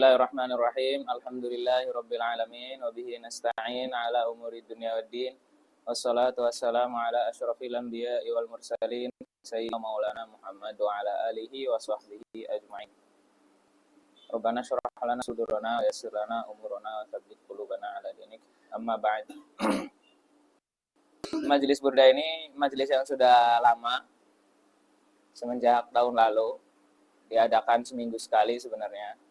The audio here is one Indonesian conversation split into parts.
Bismillahirrahmanirrahim. Alhamdulillahirabbil alamin wa bihi nasta'in ala umuri dunya waddin. Wassalatu wassalamu ala asyrafil anbiya'i wal mursalin sayyidina maulana Muhammad wa ala alihi wa sahbihi ajma'in. Rabbana syrah lana sudurana wa yassir lana umurana wa tsabbit qulubana ala dinik. Amma ba'd. Majelis Burda ini majelis yang sudah lama, semenjak tahun lalu, diadakan seminggu sekali sebenarnya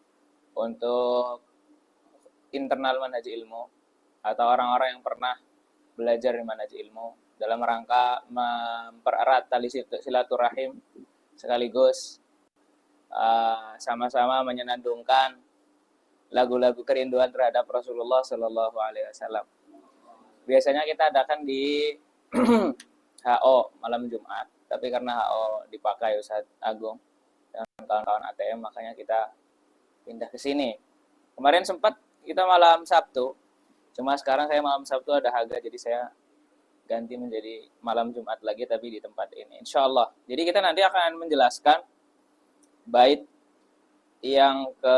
untuk internal manhaj ilmu atau orang-orang yang pernah belajar di manhaj ilmu dalam rangka mempererat tali silaturahim sekaligus sama-sama menyenandungkan lagu-lagu kerinduan terhadap Rasulullah Shallallahu Alaihi Wasallam. Biasanya kita adakan di HO malam Jumat, tapi karena HO dipakai Ustadz Agung dan kawan-kawan ATM, makanya kita pindah ke sini. Kemarin sempat kita malam Sabtu, cuma sekarang saya malam Sabtu ada haga, jadi saya ganti menjadi malam Jumat lagi, tapi di tempat ini, insya Allah. Jadi kita nanti akan menjelaskan bait yang ke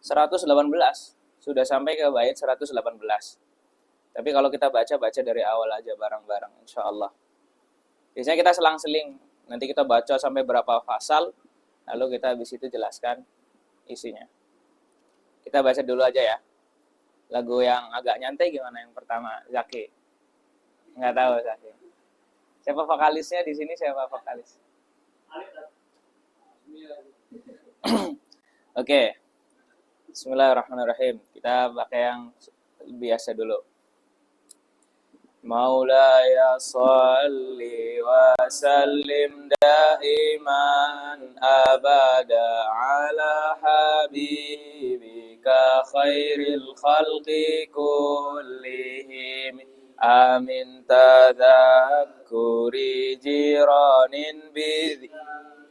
118, sudah sampai ke bait 118. Tapi kalau kita baca dari awal aja bareng-bareng, insya Allah. Biasanya kita selang-seling, nanti kita baca sampai berapa fasal, lalu kita habis itu jelaskan isinya. Kita baca dulu aja ya. Lagu yang agak nyantai gimana yang pertama, Zaki? Nggak tahu Zaki. Siapa vokalisnya di sini? Siapa vokalis? Oke. Bismillahirrahmanirrahim. Kita pakai yang biasa dulu. Maulaya salli wa sallim daiman abada ala habibika khairil khalqi kullihim amin tadhakkuri jiranin bidhi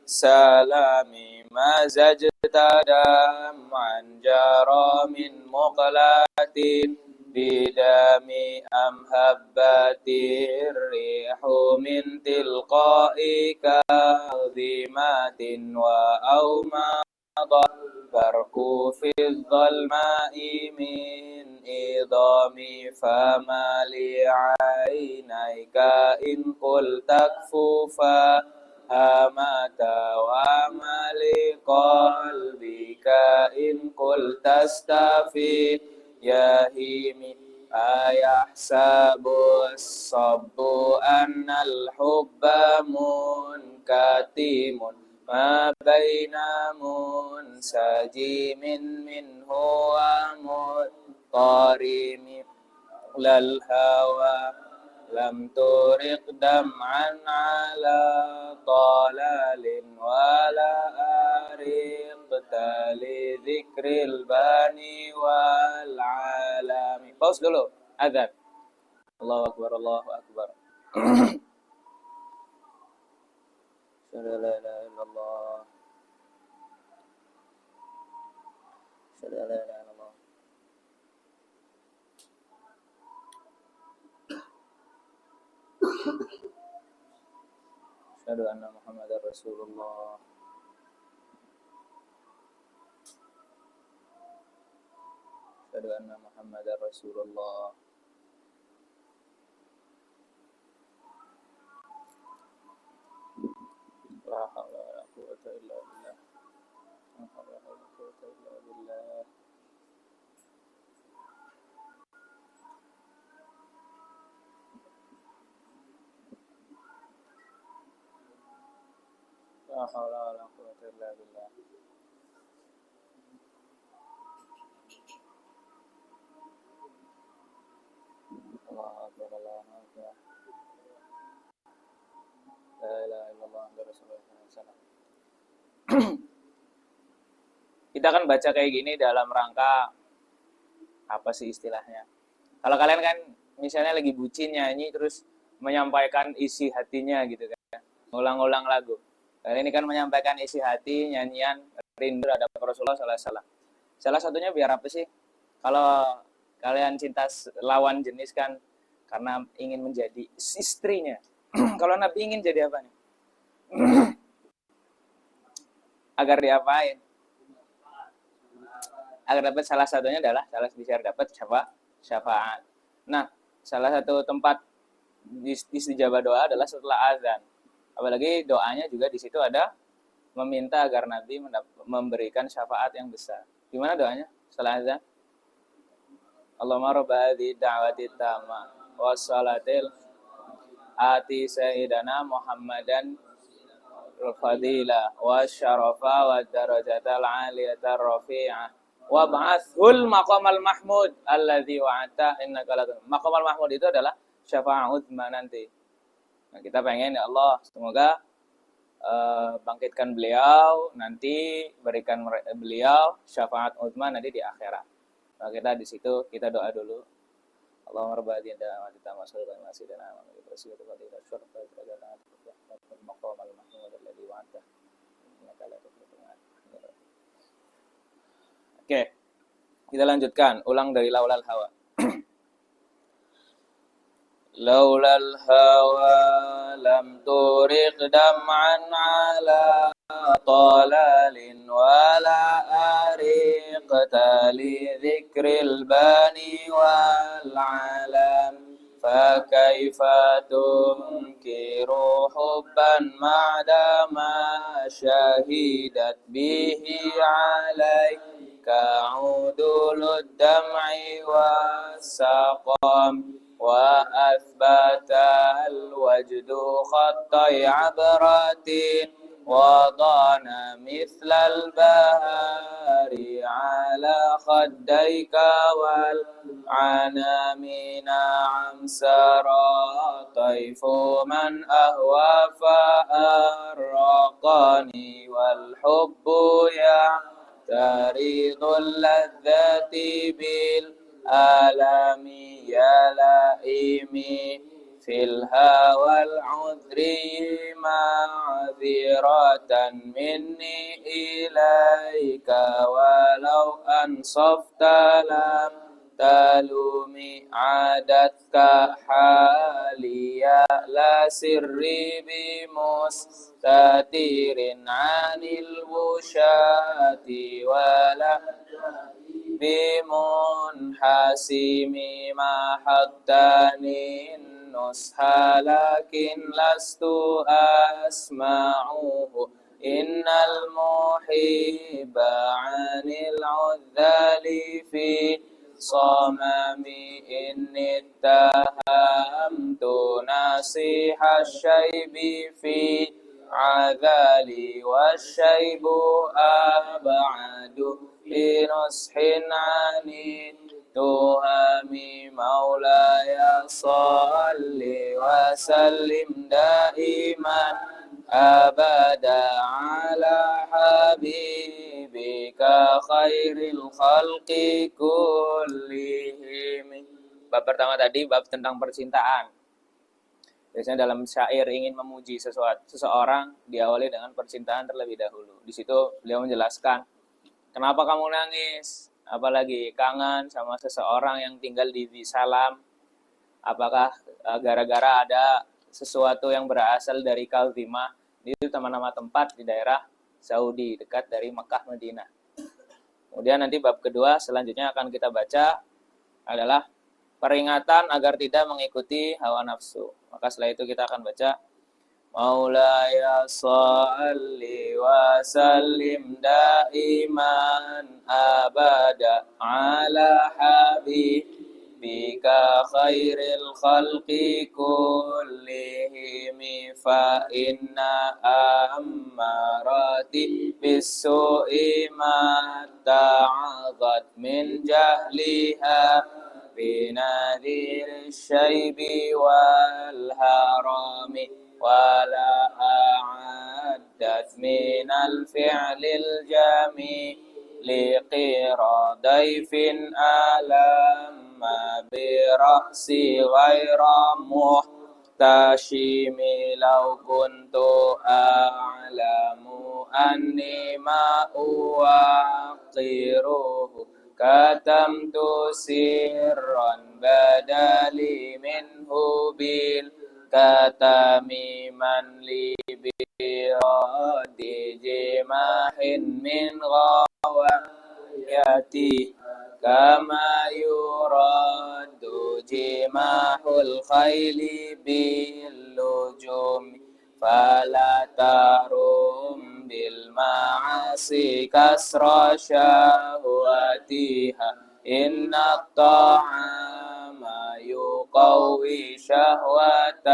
salami mazajta dam'an jara min muqlatin bidami amhabbatir rihu min tilqa'i kadhimatin wa awmadha barku fil dhalma'i min idami fama li'ainaika in qul takfufa hamata wa mali qalbika in qul tastafid yahimi ayahsabu as-sabbu annal hubba munkatimun ma baina munsajimin minhu wa mutarimi lal hawa lam turiq dam'an ala talalin wala ariqta li dzikril bani wal alami. Pause dulu, azan. Allahu akbar, Allahu akbar. La ilaha illallah. La ilaha illallah. Asyhadu anna Muhammadar Rasulullah. Asyhadu anna Muhammadar Rasulullah. La haula wala quwwata illa billah. La haula wala quwwata illa billah. La haula wala quwwata illa billah. Allahu akbar, Allahu akbar. La ilaha illallah Muhammadur Rasulullah sallallahu. Kita akan baca kayak gini dalam rangka apa sih istilahnya? Kalau kalian kan misalnya lagi bucin nyanyi terus menyampaikan isi hatinya gitu kan, ulang-ulang lagu. Kali ini kan menyampaikan isi hati, nyanyian rindu terhadap Rasulullah sallallahu alaihi wasallam. Salah satunya biar apa sih? Kalau kalian cinta lawan jenis kan karena ingin menjadi istrinya. Kalau Nabi ingin jadi apa nih? Agar diapain? agar dapat salah satunya adalah biar dapat syafaat. Nah, salah satu tempat istijabah doa adalah setelah azan. Apalagi doanya juga di situ ada meminta agar Nabi memberikan syafaat yang besar. Gimana doanya setelah azan? Allahumma rabba hadhihi da'wati tamma wassalatil ati sayyidana Muhammadan al-fadila wa syarafa wa darajatal aliyatar rafi'ah wa ba'athul maqamal mahmud alladzi wa'ata innaka lakum. Maqamal mahmud itu adalah syafa'ah uzma nanti. Nah, kita pengen ya Allah semoga bangkitkan beliau, nanti berikan beliau syafaat uzma nanti di akhirat. Nah, kita di situ kita doa dulu. Allahumma rabbana wa anta masallu wa sayyidina wa rasulika wa ila syarfa wa maqamal mahmud alladzi wa'ata innaka la tukhlifu al-mi'ad. Oke. Kita lanjutkan, ulang dari laulal hawa. Laulal hawa lam turiq dam'an ala talalin wala ariqta li dzikril bani wal alam fakaifa tunkiru hubban ma'dama syahidat bihi alaika udulud dam'i wassaqam wa athbata al-wajdu khattai abratin wa dana mithlal bahari ala khaddayka wal anamina amsara taifu man ahwa fa arraqani wal hubbu ya taridul ladzati bil alami ya laimi fil hawal udri ma'ziratan minni ilaika walau ansafta lam talumi adatka haliya la sirri bimustatirin anil wushati wala bimunhasimi mahattani nusha lakin lastu asma'uhu innal muhibba anil udzali fi samami inni tahamtu nasiha syaibi fi adali wasyaibu ab'adu binushin ani tuhami maulaya salli wa sallim daiman abada ala habibika khairil khalqi kullihim. Bab pertama tadi bab tentang percintaan. Biasanya dalam syair ingin memuji seseorang diawali dengan percintaan terlebih dahulu. Di situ beliau menjelaskan kenapa kamu nangis, apalagi kangen sama seseorang yang tinggal di Salam. Apakah gara-gara ada sesuatu yang berasal dari Kalzimah? Itu nama-nama tempat di daerah Saudi, dekat dari Mekah Madinah. Kemudian nanti bab kedua selanjutnya akan kita baca adalah peringatan agar tidak mengikuti hawa nafsu. Maka setelah itu kita akan baca Maulaya salli wa sallim daiman abada ala habibika khairil khalqi kullihim fa inna ammarati bisu'i ma ta'adat min jahliha binadhir syaibi wal harami wala a'addat minal fi'lil jamili qira daifin alamma bira'si ghaira muhtashimi law kuntu a'lamu anni ma'uwaqiruhu katamtu sirran badali minhu bil katami man li biradi jimahin min ghawa ya كما يرد جماح الخيل باللجوم فلا ترم بالمعاصي كسر شهواتها إن الطعام يقوي شهوة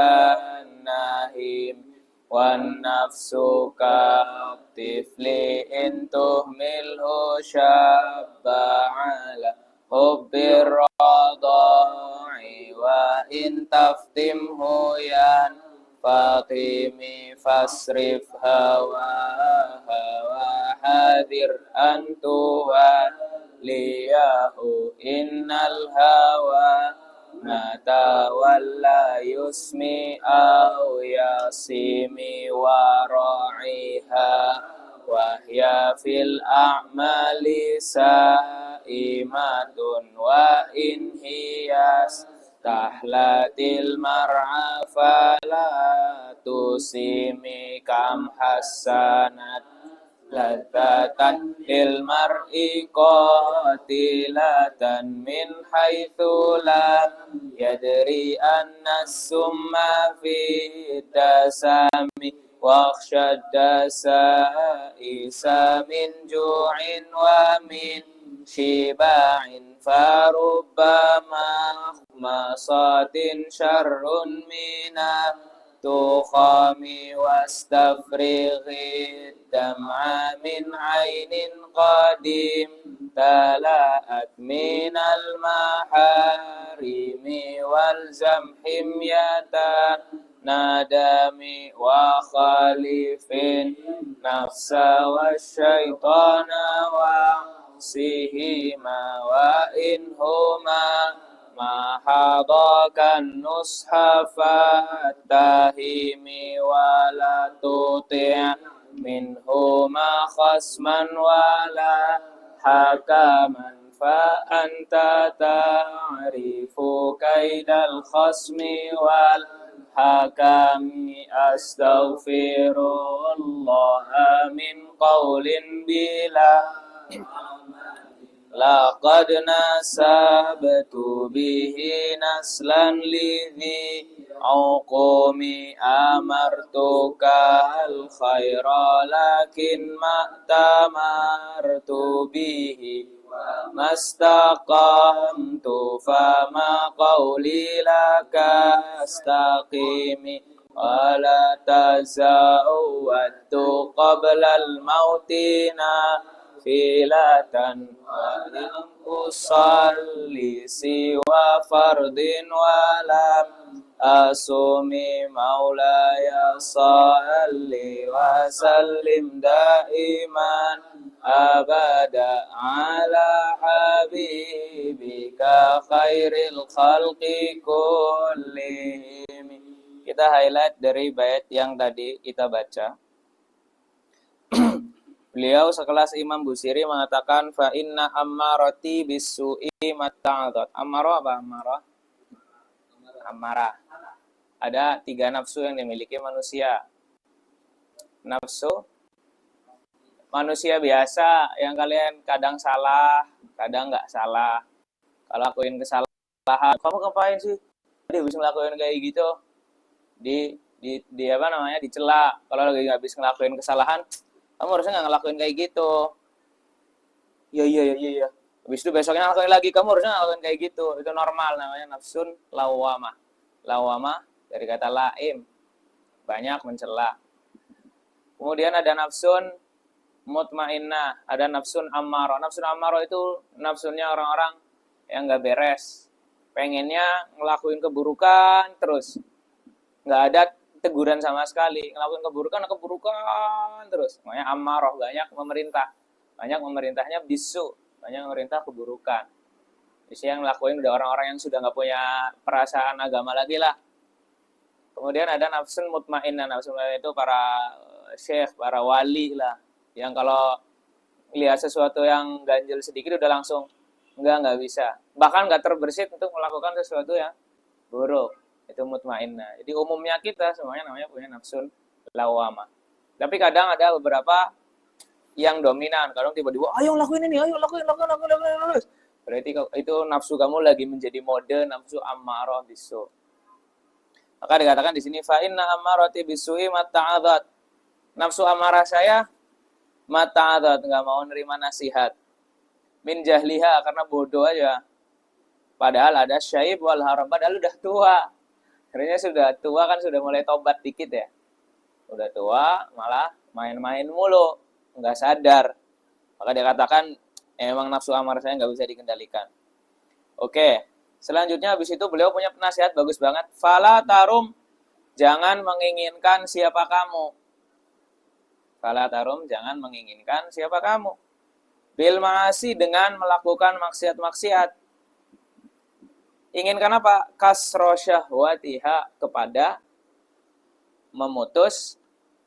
النهيم والنفس كالطفل إن تهمله شاب على حب الرضاع وإن تفتمه ينفطم فاصرف هواها وحذر أن توليه إن الهوى متى ولا يسمي أو يصيم وراعيها وهي في الأعمال سائمة وإن هي استحلت المرعى فلا تسيم كم حسنت لذة للمرء قاتلة من حيث لم يدري أن السم في الدسم واخشى الدسائس من جوع ومن شباع فربما مخمصة شر من تخام واستفرغ الدمع من عين قديم تلأت من المحارم والزم حمية ندم وخالف النفس والشيطان وعصيهما وإنهما ما حضاك النصح فاتهم ولا تطع منهما خصما ولا حكما فأنت تعرف كيد الخصم والحكم أستغفر الله من قول بلا لقد نسبت به نسلا لذي عقوم أمرتك الخير لكن ما أتمرت به ما استقمت فما قولي لك استقيم ولا تزودت قبل الموت نافلة ولم أصلي سوى فرض ولم أصوم مولاي صل وسلم دائما أبدا على حبيبك خير الخلق كلهم. Kita highlight dari bait yang tadi kita baca. Beliau sekelas Imam Busiri mengatakan fa inna ammarati bisu'i mata'adat. Ammarah apa ammarah? Amarah. Ada 3 nafsu yang dimiliki manusia. Nafsu manusia biasa yang kalian kadang salah, kadang nggak salah. Kalau lakuin kesalahan, kamu ngapain sih? Dia bisa ngelakuin kayak gitu. Di apa namanya dicela. Kalau lagi nggak bisa ngelakuin kesalahan, kamu harusnya nggak ngelakuin kayak gitu. Iya. Habis itu besoknya ngelakuin lagi, kamu harusnya ngelakuin kayak gitu. Itu normal, namanya nafsun lawamah. Lawamah dari kata laim, banyak mencela. Kemudian ada nafsun mutmainnah, ada nafsun ammarah. Nafsun ammarah itu nafsunya orang-orang yang nggak beres, pengennya ngelakuin keburukan terus, nggak ada teguran sama sekali, ngelakuin keburukan terus. Makanya ammarah, banyak memerintahnya bisu, banyak memerintah keburukan. Jadi yang ngelakuin udah orang-orang yang sudah nggak punya perasaan agama lagi lah. Kemudian ada nafsun mutmainnah. Nafsun mutmainnah itu para syekh, para wali lah, yang kalau lihat sesuatu yang ganjil sedikit udah langsung nggak bisa, bahkan nggak terbersit untuk melakukan sesuatu yang buruk. Itu mutmainnah. Jadi umumnya kita semuanya namanya punya nafsun lawamah. Tapi kadang ada beberapa yang dominan. Kadang tiba-tiba, ayo lakuin ini, ayo lakuin. Berarti itu nafsu kamu lagi menjadi mode nafsu ammarah bisu. Maka dikatakan di sini fa inna ammarati bisu'i mata'adat. Nafsu amarah saya mata'adat, enggak mau nerima nasihat. Min jahliha, karena bodoh aja. Padahal ada syaib wal haram, padahal udah tua. Akhirnya sudah tua kan sudah mulai tobat dikit ya. Udah tua malah main-main mulu, enggak sadar. Maka dikatakan emang nafsu amarah saya nggak bisa dikendalikan. Oke, selanjutnya habis itu beliau punya nasihat bagus banget. Fala tarum, jangan menginginkan siapa kamu. Fala tarum, jangan menginginkan siapa kamu. Bil ma'asi, dengan melakukan maksiat-maksiat. Inginkan apa? Kasro syahwatiha, kepada memutus,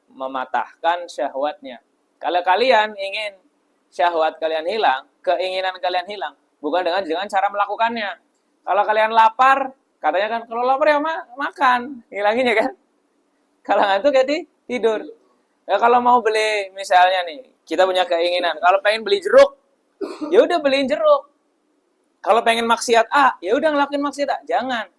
mematahkan syahwatnya. Kalau kalian ingin syahwat kalian hilang, keinginan kalian hilang, bukan dengan cara melakukannya. Kalau kalian lapar, katanya kan kalau lapar ya makan, hilanginnya kan. Kalau ngantuk ya tidur. Ya kalau mau beli misalnya nih, kita punya keinginan, kalau pengen beli jeruk, ya udah beliin jeruk. Kalau pengen maksiat A, ya udah ngelakuin maksiat A. Jangan.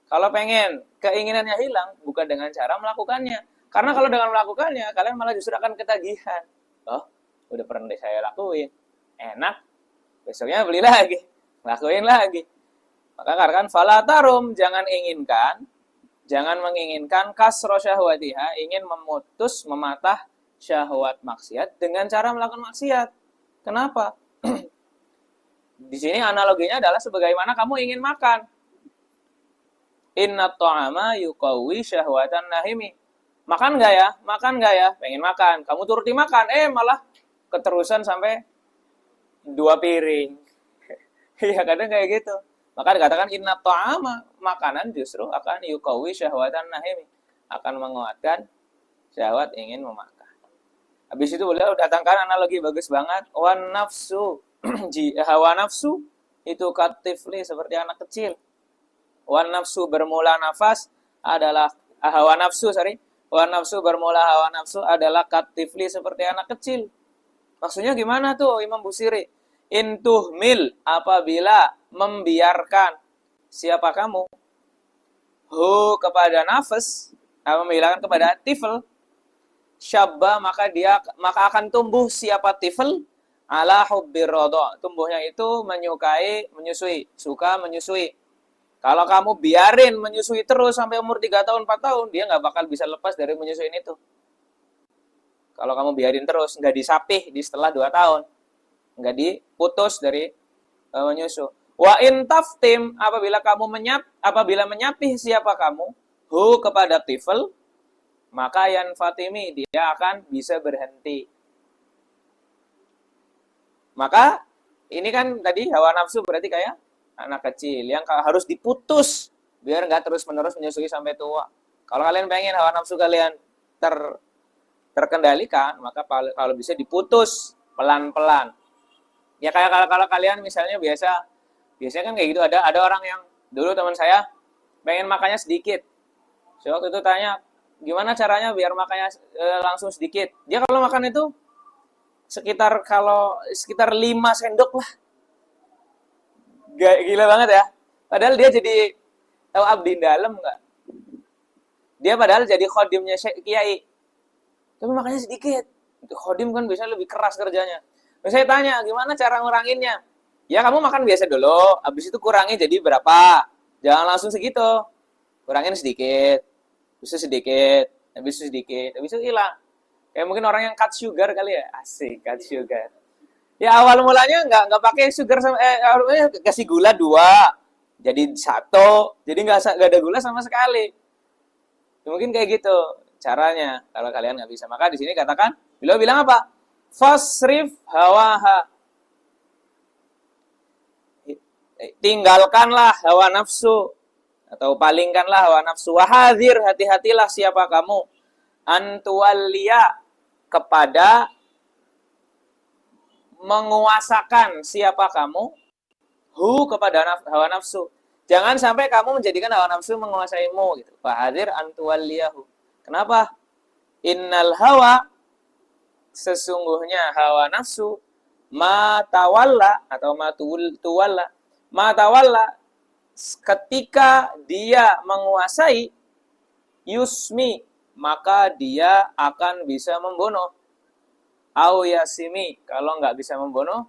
Kalau pengen keinginannya hilang, bukan dengan cara melakukannya. Karena kalau dengan melakukannya, kalian malah justru akan ketagihan. Oh, udah pernah saya lakuin, enak, besoknya beli lagi, lakuin lagi. Maka katakan fala tarum, jangan menginginkan kasro syahwatiha, ingin memutus, mematah syahwat maksiat dengan cara melakukan maksiat. Kenapa? Di sini analoginya adalah sebagaimana kamu ingin makan. Inna ta'ama yuqawwi syahwatan nahimi. Makan nggak ya? Makan nggak ya? Pengen makan. Kamu turuti makan, malah keterusan sampai 2 piring. Iya, kadang kayak gitu. Maka dikatakan inna ta'ama, makanan justru akan yuqawwi syahwatan nahimi, akan menguatkan syahwat ingin memakan. Habis itu beliau datangkan analogi bagus banget. Wan nafsu, hawa nafsu itu katifli, seperti anak kecil. Wan nafsu, bermula nafas adalah hawa nafsu, Wan nafsu, bermula hawa nafsu adalah katifli, seperti anak kecil. Maksudnya gimana tuh Imam Busiri? Intuhmil, apabila membiarkan siapa kamu, hu, kepada nafas, membiarkan kepada tifl, syabba, maka akan tumbuh siapa tifl ala hubbir radha, tumbuhnya itu menyusui, suka menyusui. Kalau kamu biarin menyusui terus sampai umur 3 tahun, 4 tahun, dia nggak bakal bisa lepas dari menyusuin itu. Kalau kamu biarin terus, nggak disapih di setelah 2 tahun, nggak diputus dari menyusu. Wa in taftim, apabila menyapih siapa kamu, hu, kepada tifl, maka yan fatimi, dia akan bisa berhenti. Maka ini kan tadi hawa nafsu berarti kayak anak kecil yang harus diputus biar nggak terus-menerus menyusui sampai tua. Kalau kalian pengen hawa nafsu kalian terkendalikan, maka kalau bisa diputus pelan-pelan. Ya kayak kalau kalian misalnya biasanya kan kayak gitu, ada orang yang dulu teman saya pengen makannya sedikit. So, waktu itu tanya, gimana caranya biar makannya langsung sedikit? Dia kalau makan itu sekitar 5 sendok lah. Gila banget ya. Padahal dia jadi, tahu abdi dalam nggak? Dia padahal jadi khodimnya kiai. Tapi makannya sedikit. Khodim kan biasanya lebih keras kerjanya. Terus saya tanya, gimana cara nguranginnya? Ya kamu makan biasa dulu, habis itu kurangi jadi berapa. Jangan langsung segitu. Kurangin sedikit, habis itu sedikit, habis itu hilang. Kayak mungkin orang yang cut sugar kali ya. Asik, cut sugar. Ya awal mulanya nggak pakai sugar kasih gula 2, jadi 1, jadi nggak ada gula sama sekali. Ya, mungkin kayak gitu caranya kalau kalian nggak bisa. Maka di sini katakan, beliau bilang apa? Fasrif hawaha, tinggalkanlah hawa nafsu atau palingkanlah hawa nafsu. Wahadir, hati-hatilah siapa kamu, antuwalliya, kepada menguasakan siapa kamu, hu, kepada hawa nafsu. Jangan sampai kamu menjadikan hawa nafsu menguasaimu gitu. Wahadir antuwalliyahu. Kenapa? Innal hawa, sesungguhnya hawa nafsu matawalla atau matuwalla matawalla ketika dia menguasai yusmi maka dia akan bisa membunuh au yasimi kalau nggak bisa membunuh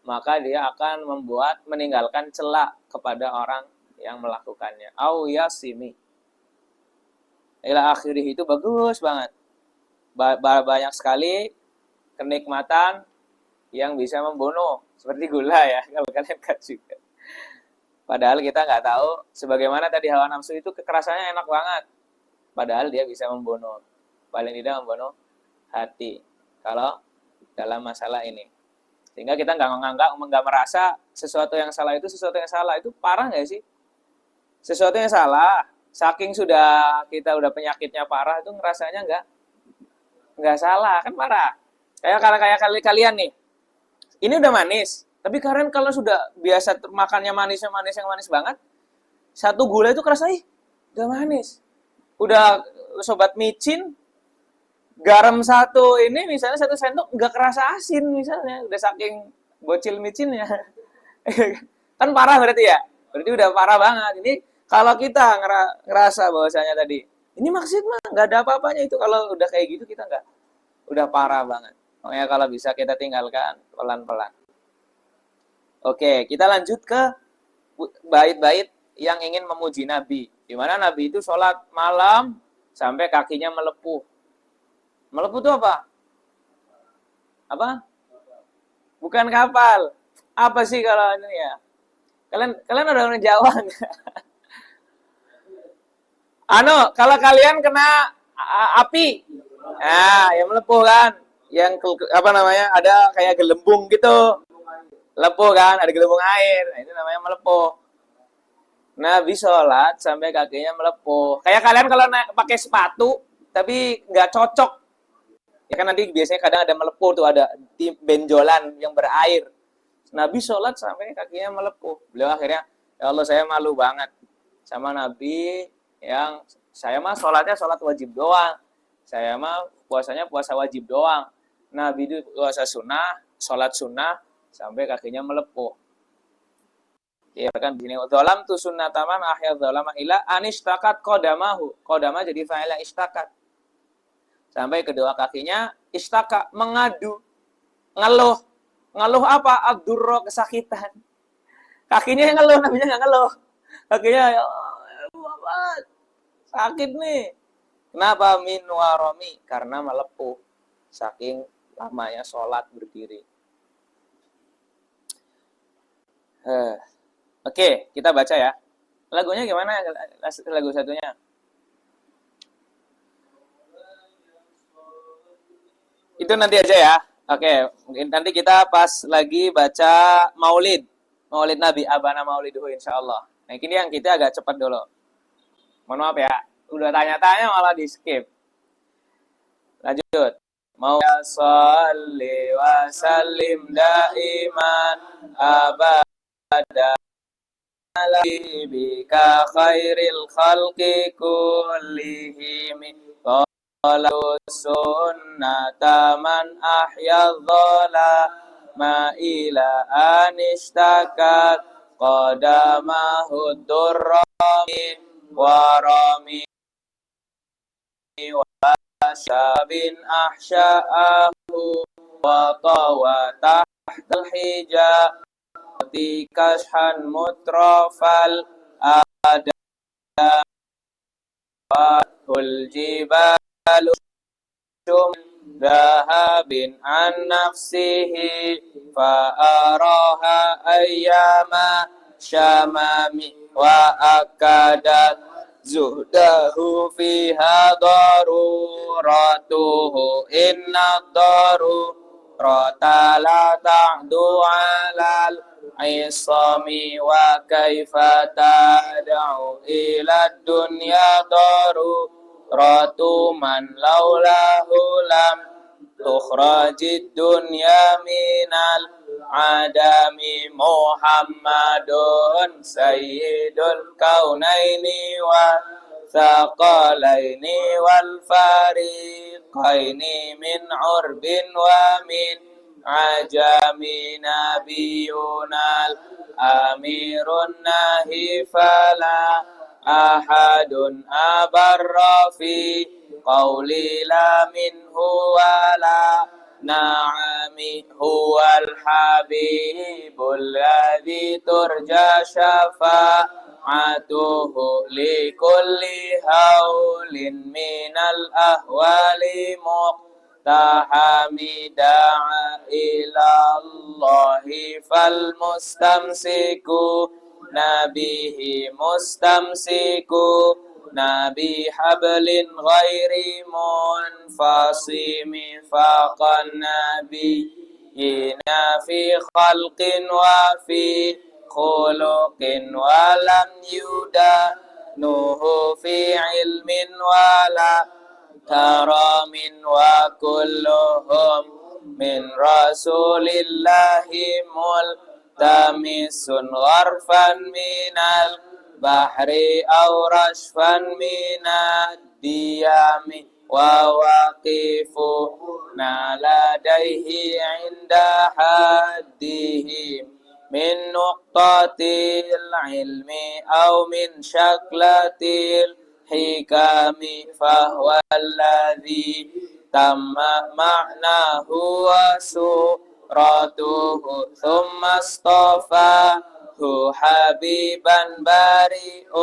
maka dia akan meninggalkan celak kepada orang yang melakukannya au yasimi ila akhirih itu bagus banget banyak sekali kenikmatan yang bisa membunuh seperti gula ya kalau kalian kan juga padahal kita nggak tahu sebagaimana tadi hawa nafsu itu kekerasannya enak banget padahal dia bisa membunuh paling tidak membunuh hati kalau dalam masalah ini sehingga kita nggak merasa sesuatu yang salah itu parah nggak sih sesuatu yang salah saking kita udah penyakitnya parah itu ngerasanya nggak salah kan parah kayak kalian nih ini udah manis tapi kalian kalau sudah biasa makannya manis banget satu gula itu kerasa udah manis udah sobat micin garam satu ini misalnya 1 sendok nggak kerasa asin misalnya udah saking bocil micinnya kan parah berarti udah parah banget ini kalau kita ngerasa bahwasanya tadi ini maksud mah nggak ada apa-apanya itu kalau udah kayak gitu kita nggak udah parah banget makanya kalau bisa kita tinggalkan pelan-pelan. Oke kita lanjut ke bait-bait yang ingin memuji Nabi di mana Nabi itu sholat malam sampai kakinya melepuh. Melepuh itu apa? Bukan kapal. Apa sih kalau ini ya? Kalian ada orang Jawa nggak? Kalau kalian kena api, yang melepuh kan? Yang ada kayak gelembung gitu, lepuh kan? Ada gelembung air, nah, itu namanya melepuh. Nabi sholat sampai kakinya melepuh. Kayak kalian kalau pakai sepatu, tapi nggak cocok. Ya kan nanti biasanya kadang ada melepuh tuh, ada benjolan yang berair. Nabi sholat sampai kakinya melepuh. Beliau akhirnya, ya Allah saya malu banget sama Nabi yang saya mah sholatnya sholat wajib doang. Saya mah puasanya puasa wajib doang. Nabi itu puasa sunnah, sholat sunnah sampai kakinya melepuh. Ya kan begini, dolam tu sunnataman ahyad dolama ila anistakat kodamahu. Kodama jadi fa'ilah istakat. Sampai kedua kakinya istaka mengadu, ngeluh. Ngeluh apa? Abdurro kesakitan. Kakinya yang ngeluh, Nabinya nggak ngeluh. Kakinya ya sakit nih. Kenapa? Min waromi, karena melepuh. Saking lamanya sholat berdiri. Oke, kita baca ya. Lagunya gimana? Lagu satunya. Itu nanti aja ya. Oke, mungkin nanti kita pas lagi baca Maulid Nabi, Abana Mauliduhu insyaallah. Nah, ini yang kita agak cepat dulu. Mohon maaf ya, udah tanya-tanya malah di skip. Lanjut. Mau sholli wa sallim daiman abada bika khairil khalqi kullihim qalu sunnata man ahya dhalama ila anistakat qadamahu durrami warami wa sabin ahsya'ahu wa tawa tahtal hijab kashan mutrafal ada wal jibalu dhahabin an nafsihi fa araha ayyama syamami wa akadat zuhdahu fiha daruratuhu inna darurata la ta'du alal isami wa kaifa tad'u ila dunya daruratu man laulahu lam tukhrajid dunya minal adami Muhammadun sayyidul kaunaini wa ثقلين والفريقين من عرب ومن عجم نبينا الأمير النهي فلا أحد أبر في قولي لا منه ولا نعم هو الحبيب الذي ترجى شفاعته لكل هول من الأهوال مقتحم دعا إلى الله فالمستمسكون به مستمسكون بحبل غير منفصم فاق النبيين في خلق وفي خلق ولم يدانه في علم ولا كرم وكلهم من رسول الله ملتمس غرفا من البحر أو رشفا من الديام وواقفون لديه عند حدهم من نقطة العلم أو من شكلة الحكام فهو الذي تم معناه وسورته ثم اصطفاه حبيبا بريء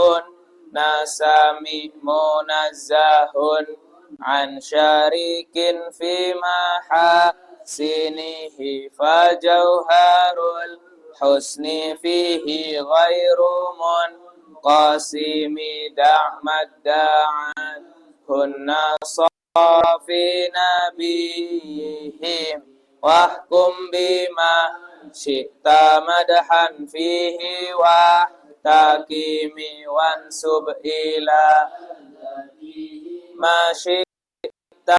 نسم منزه عن شريك في محاسنه فجوهر الحسن فيه غير منقسم دعم الدعاء النصارى في نبيهم واحكم بما شئت مدحا فيه واحتكم وانسب إلى ما شئت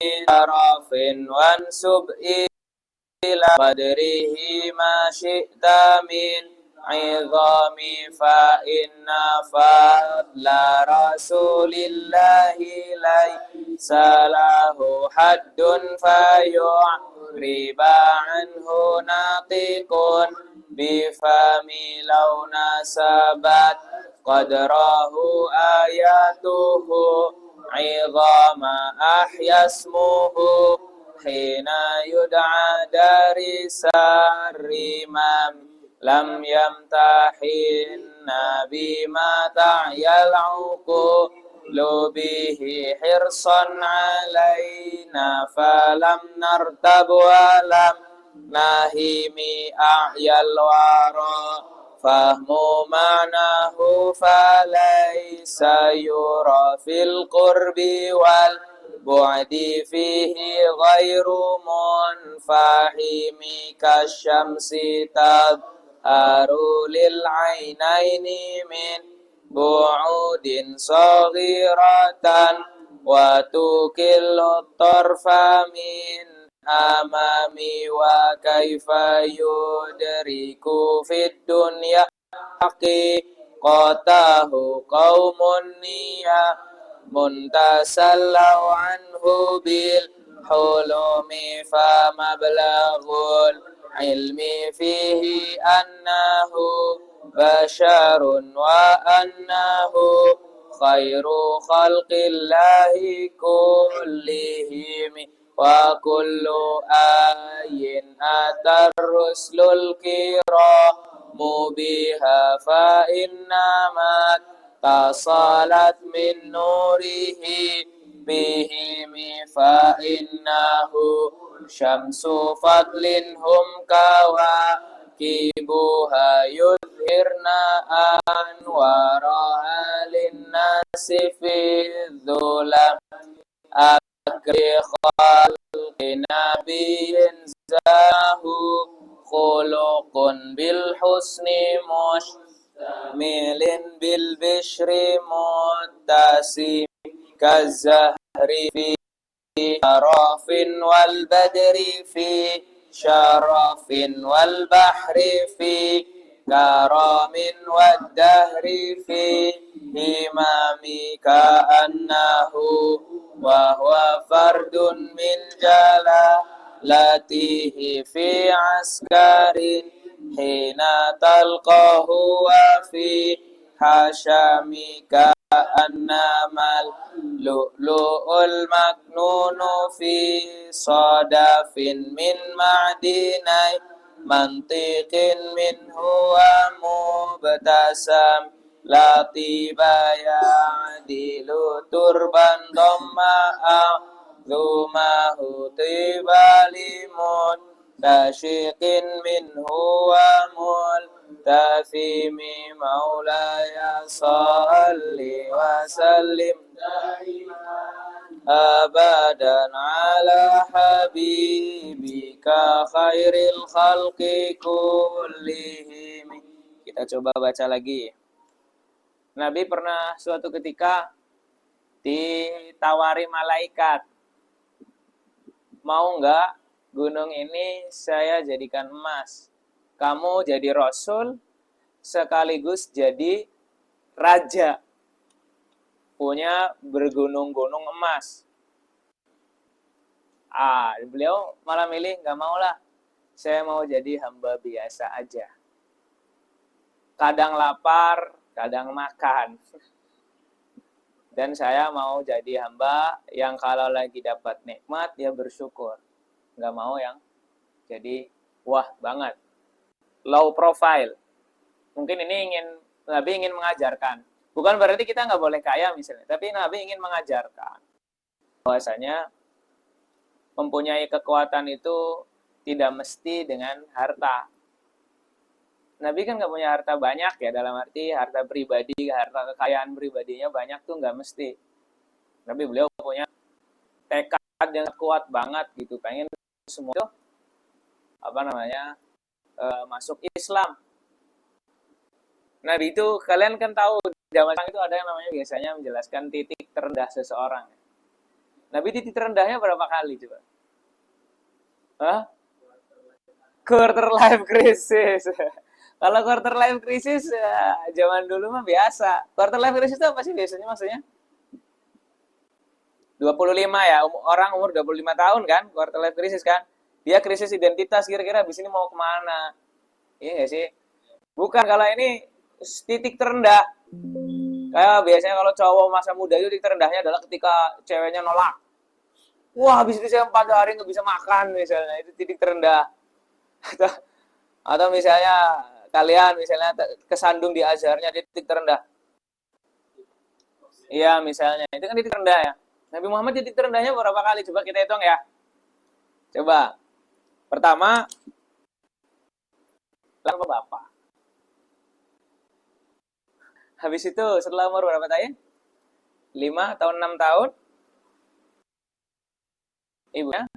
من شرف وانسب إلى قدره ما شئت من عظام فإن فضل رسول الله ليس له حد فيعرب عنه ناطق بفم لو نسبت قدره آياته عظام أحيا اسمه حين يدعى دارس الرمام لم يمتحن بما تعيا العقول به حرصا علينا فلم نرتب ولم نهيم أعيا الورى فهم معناه فليس يرى في القرب والبعد فيه غير منفحم كالشمس تظهر للعينين من بعود صغيرة وتكل الطرف من أمامي وكيف يدرك في الدنيا حقيقته قوم تسلوا عنه بالحلم فمبلغ العلم فيه أنه بشر وأنه خير خلق الله كلهم وكل آي أتى الرسل الكرام بها فإنما اتصلت من نوره بهم فإنه شمس فضل هم كواكبها يظهرن أنوارها للناس في الظلام أكرم خلق نبي زاه خلق بالحسن مشتمل بالبشر متسم كالزهر في شرف والبدر في شرف والبحر في karamin waddahri fi himami ka'annahu wa huwa fardun min jalalatihi fi askarin hina talqahu wa fi hashamika annamal lu'lu'ul maknunu fi sadafin min ma'dinai mantiqin minhu wa mubtasam latiba ya'dilu turban dhamma'a dhumahu tibalimun tashiqin minhu wa multafimi maulaya salli wa sallim abadan ala habibika khairil khalqi kullihim. Kita coba baca lagi. Nabi pernah suatu ketika ditawari malaikat, mau enggak gunung ini saya jadikan emas, kamu jadi rasul sekaligus jadi raja, punya bergunung-gunung emas. Beliau malah milih, nggak mau lah, saya mau jadi hamba biasa aja. Kadang lapar, kadang makan. Dan saya mau jadi hamba yang kalau lagi dapat nikmat, ya bersyukur. Nggak mau yang jadi wah banget. Low profile. Mungkin ini Nabi ingin mengajarkan. Bukan berarti kita nggak boleh kaya misalnya, tapi Nabi ingin mengajarkan bahwasanya mempunyai kekuatan itu tidak mesti dengan harta. Nabi kan nggak punya harta banyak ya, dalam arti harta pribadi, harta kekayaan pribadinya banyak tuh nggak mesti. Tapi beliau punya tekad yang kuat banget gitu, pengen semua itu masuk Islam. Nabi itu kalian kan tahu zaman itu ada yang namanya biasanya menjelaskan titik terendah seseorang. Nabi titik terendahnya berapa kali coba? Quarter life crisis. Kalau quarter life crisis zaman dulu mah biasa. Quarter life crisis itu apa sih biasanya maksudnya? 25 ya, orang umur 25 tahun kan, quarter life crisis kan. Dia krisis identitas, kira-kira abis ini mau kemana? Iya nggak sih? Bukan, kalau ini titik terendah. Kayak biasanya kalau cowok masa muda itu titik terendahnya adalah ketika ceweknya nolak. Wah, habis itu saya 4 hari nggak bisa makan misalnya, itu titik terendah. Atau misalnya kalian misalnya kesandung di azharnya, titik terendah. Iya misalnya, itu kan titik terendah ya. Nabi Muhammad titik terendahnya berapa kali? Coba kita hitung ya. Coba. Pertama, lama bapak. Habis itu setelah umur berapa tahun? 5 atau 6 tahun? Ibunya?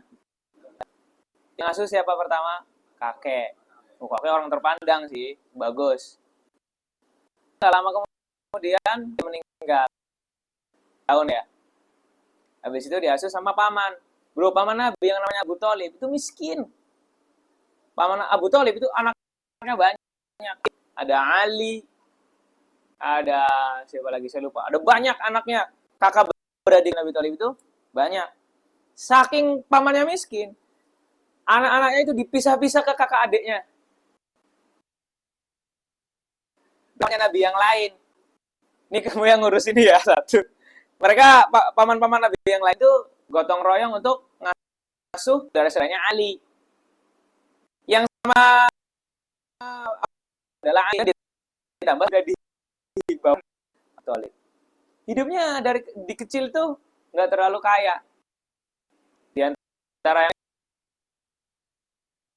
Yang asuh siapa pertama? Kakek. Kakek orang terpandang sih, bagus. Nggak lama kemudian dia meninggal. Tahun ya. Habis itu diasuh sama paman. Bro, paman Nabi yang namanya Abu Thalib itu miskin. Paman Abu Thalib itu anaknya banyak. Ada Ali, ada siapa lagi saya lupa. Ada banyak anaknya. Kakak beradik Nabi Thalib itu banyak. Saking pamannya miskin, anak-anaknya itu dipisah-pisah ke kakak adiknya. Pamannya Nabi yang lain. Ini kamu yang ngurus ini ya satu. Mereka paman-paman Nabi yang lain itu gotong royong untuk ngasuh darah-darahnya Ali. Yang sama adalah Ali ditambah dari bawah Thalib. Hidupnya dari di kecil tuh nggak terlalu kaya. Di antara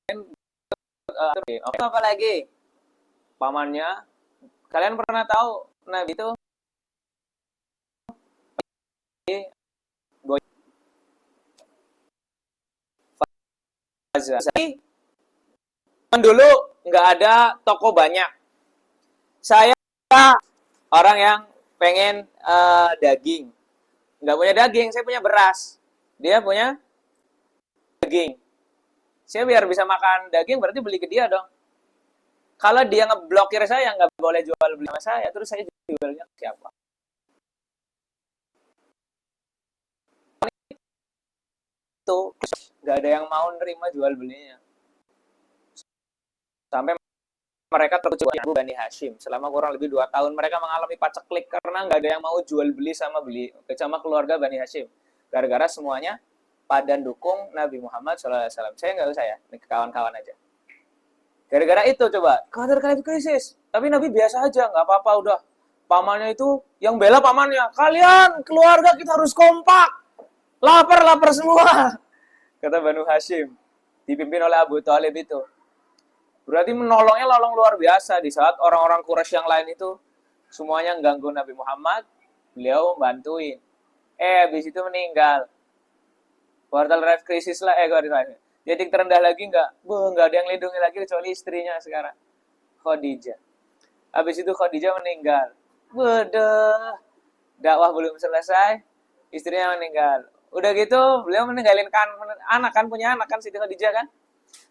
yang apa lagi? Pamannya, kalian pernah tahu Nabi itu dulu nggak ada toko banyak. Saya orang yang pengen daging, nggak punya daging, saya punya beras. Dia punya daging. Saya biar bisa makan daging berarti beli ke dia dong. Kalau dia ngeblokir saya, nggak boleh jual beli sama saya, terus saya jualnya ke siapa? Itu nggak ada yang mau nerima jual belinya. Sampai mereka terjebak Abu Bani Hashim. Selama kurang lebih 2 tahun mereka mengalami paceklik karena nggak ada yang mau jual beli sama keluarga Bani Hashim. Gara-gara semuanya pada dukung Nabi Muhammad SAW. Saya nggak usah ya, ini kawan-kawan aja. Gara-gara itu coba, khawatir krisis. Tapi Nabi biasa aja, nggak apa-apa udah. Pamannya itu yang bela pamannya. Kalian keluarga kita harus kompak. Lapar semua. Kata Banu Hashim. Dipimpin oleh Abu Thalib itu. Berarti menolongnya luar biasa. Di saat orang-orang Quraisy yang lain itu semuanya ganggu Nabi Muhammad, beliau bantuin. Habis itu meninggal. Quarter life crisis lah, titik terendah lagi nggak ada yang lindungi lagi kecuali istrinya sekarang, Khadijah. Habis itu Khadijah meninggal. Waduh, dakwah belum selesai, istrinya meninggal. Udah gitu, beliau meninggalin anak kan, punya anak kan Siti Khadijah kan.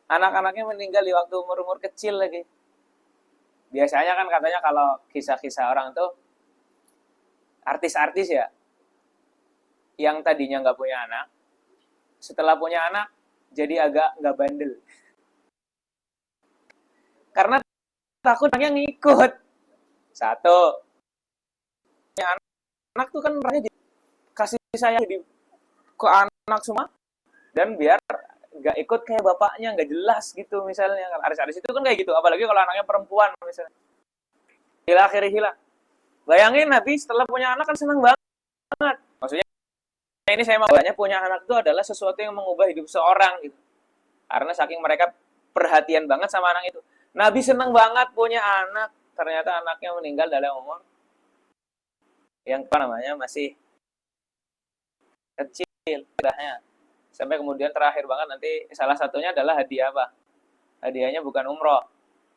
Anak-anaknya meninggal di waktu umur kecil lagi. Biasanya kan katanya kalau kisah-kisah orang tuh artis-artis ya, yang tadinya nggak punya anak, setelah punya anak jadi agak nggak bandel. Karena takut anaknya ngikut. Satu, punya anak tuh kan rasanya kasih sayang ke anak semua, dan biar nggak ikut kayak bapaknya, nggak jelas gitu misalnya. Artis-artis itu kan kayak gitu, apalagi kalau anaknya perempuan misalnya. Hilah. Bayangin Nabi setelah punya anak kan senang banget. Maksudnya ini saya mau banyak punya anak itu adalah sesuatu yang mengubah hidup seorang gitu. Karena saking mereka perhatian banget sama anak itu. Nabi senang banget punya anak, ternyata anaknya meninggal dalam umur yang masih kecil. Sampai kemudian terakhir banget nanti salah satunya adalah hadiah apa? Hadiahnya bukan umroh.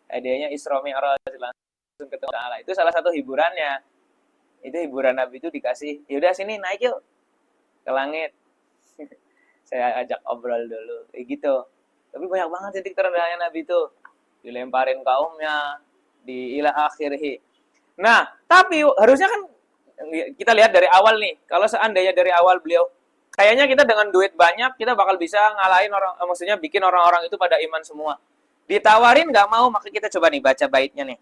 Hadiahnya Isra Mi'raj, langsung ketemu Allah. Itu salah satu hiburannya. Itu hiburan Nabi itu dikasih, yaudah sini naik yuk ke langit. Saya ajak obrol dulu, kayak gitu. Tapi banyak banget titik terendahnya Nabi itu. Dilemparin kaumnya, di ila akhirih. Nah, tapi harusnya kan kita lihat dari awal nih. Kalau seandainya dari awal beliau, kayaknya kita dengan duit banyak, kita bakal bisa ngalahin maksudnya bikin orang-orang itu pada iman semua. Ditawarin nggak mau, maka kita coba nih baca baitnya nih.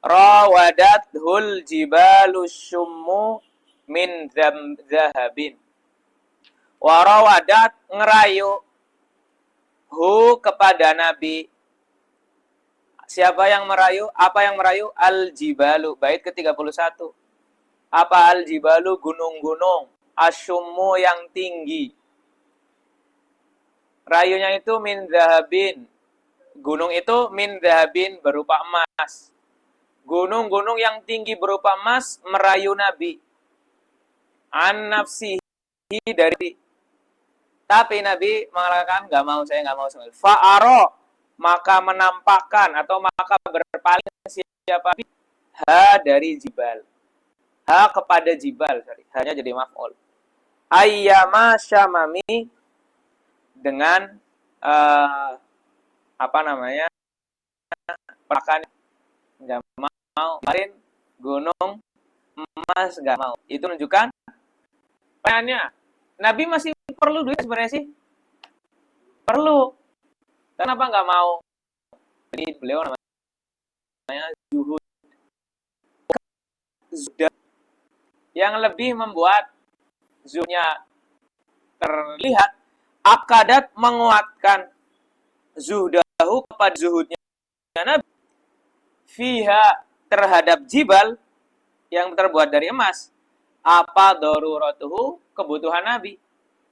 Rawadathul jibalu syummu min zahabin. Warawadat ngerayu hu kepada Nabi. Siapa yang merayu? Apa yang merayu? Al-jibalu. Bait ke-31. Apa al-jibalu? Gunung-gunung. Asyummu yang tinggi. Rayunya itu min zahabin. Gunung itu min zahabin berupa emas. Gunung-gunung yang tinggi berupa emas merayu Nabi. An nafsihi dari. Tapi Nabi mengatakan saya nggak mau. Fa'aro, maka menampakkan atau maka berpaling siapa ha dari jibal. Ha kepada jibal, hanya jadi maf'ul. Ayyama syamami dengan pelakan nggak mau, kemarin gunung emas nggak mau. Itu menunjukkan pertanyaannya, Nabi masih perlu duit sebenarnya sih? Perlu. Kenapa nggak mau? Jadi beliau namanya zuhud. Yang lebih membuat zuhudnya terlihat, akadat menguatkan zuhdahu kepada zuhudnya Nabi fiha terhadap jibal yang terbuat dari emas. Apa daruratuhu, kebutuhan Nabi.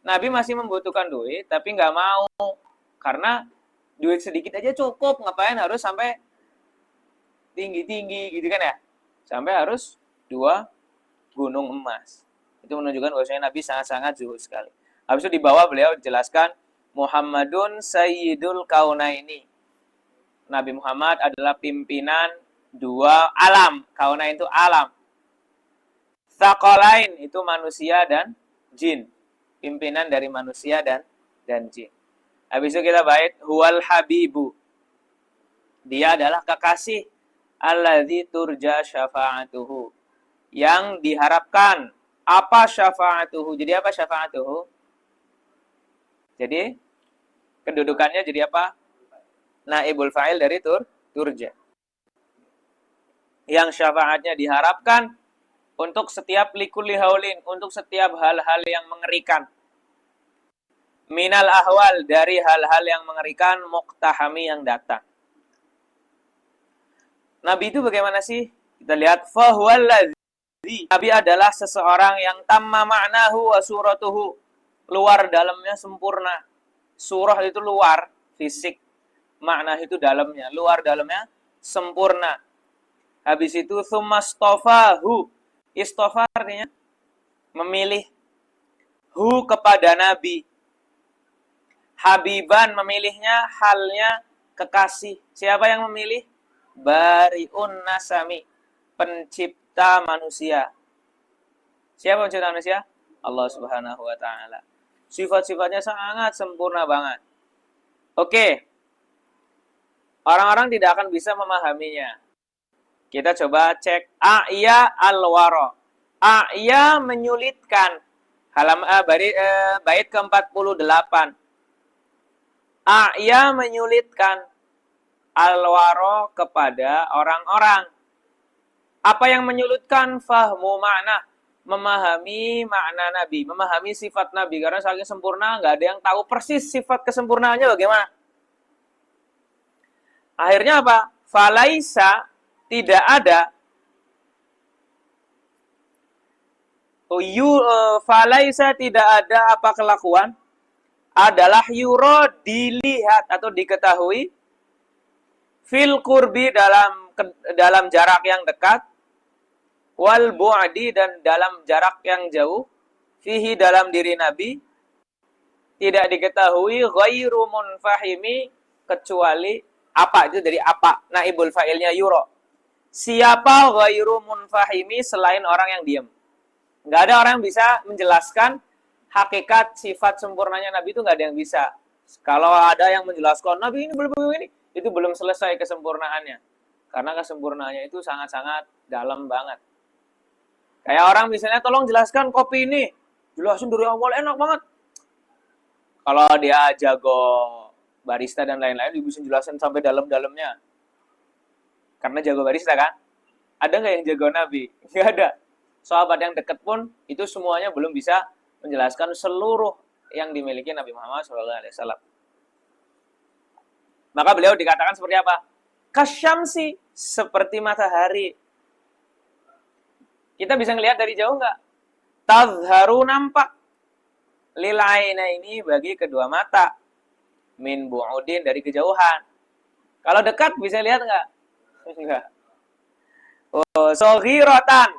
Nabi masih membutuhkan duit, tapi nggak mau. Karena duit sedikit aja cukup, ngapain harus sampai tinggi-tinggi gitu kan ya. Sampai harus 2 gunung emas. Itu menunjukkan bahwasanya Nabi sangat-sangat zuhud sekali. Habis itu di bawah beliau jelaskan, Muhammadun Sayyidul Kaunaini. Nabi Muhammad adalah pimpinan 2 alam. Kaunain itu alam. Tsaqalain itu manusia dan jin. Pimpinan dari manusia dan jin. Habis itu kita bait huwal habibu. Dia adalah kekasih alladzi turja syafa'atuhu, yang diharapkan apa syafa'atuhu. Jadi apa syafa'atuhu? Jadi kedudukannya jadi apa? Naibul fa'il dari turja. Yang syafaatnya diharapkan untuk setiap likulli haulin, untuk setiap hal-hal yang mengerikan. Minal ahwal, dari hal-hal yang mengerikan, muqtahami, yang datang. Nabi itu bagaimana sih? Kita lihat, fahuwallazi, Nabi adalah seseorang yang tamma ma'nahu wa suratuhu, luar dalamnya sempurna. Surah itu luar, fisik. Makna itu dalamnya, luar dalamnya sempurna. Habis itu tsumma istofahu. Istofa artinya memilih. Hu kepada Nabi. Habiban, memilihnya, halnya kekasih. Siapa yang memilih? Bari'un nasami, pencipta manusia. Siapa pencipta manusia? Allah Subhanahu wa taala. Sifat-sifatnya sangat sempurna banget. Oke. Orang-orang tidak akan bisa memahaminya. Kita coba cek. A'ya al-wara. A'ya menyulitkan. Bait ke-48. A'ya menyulitkan. Al-wara kepada orang-orang. Apa yang menyulitkan? Fahmu makna. Memahami makna Nabi. Memahami sifat Nabi. Karena saking sempurna, nggak ada yang tahu persis sifat kesempurnaannya bagaimana. Akhirnya apa? Falaisa, tidak ada. Falaisa, tidak ada apa kelakuan. Adalah yuro, dilihat atau diketahui. Fil kurbi, dalam jarak yang dekat. Wal bu'adi, dan dalam jarak yang jauh. Fihi, dalam diri Nabi. Tidak diketahui ghairu munfahimi, kecuali apa, itu dari apa, naibul fa'ilnya yuro. Siapa ghairu munfahimi, selain orang yang diam. Nggak ada orang yang bisa menjelaskan hakikat sifat sempurnanya Nabi, itu nggak ada yang bisa. Kalau ada yang menjelaskan Nabi ini begini, itu belum selesai kesempurnaannya. Karena kesempurnaannya itu sangat-sangat dalam banget. Kayak orang misalnya, tolong jelaskan kopi ini. Jelasin dari awal, enak banget. Kalau dia jago barista dan lain-lain, dia bisa jelasin sampai dalam-dalamnya. Karena jago barista kan? Ada nggak yang jago Nabi? Nggak ada. Sahabat yang dekat pun, itu semuanya belum bisa menjelaskan seluruh yang dimiliki Nabi Muhammad SAW. Maka beliau dikatakan seperti apa? Kasyamsi, seperti matahari. Kita bisa ngelihat dari jauh nggak? Tazharu, nampak. Lilaina, ini bagi kedua mata. Min bu'udin, dari kejauhan. Kalau dekat bisa lihat nggak? Enggak. Soghiratan.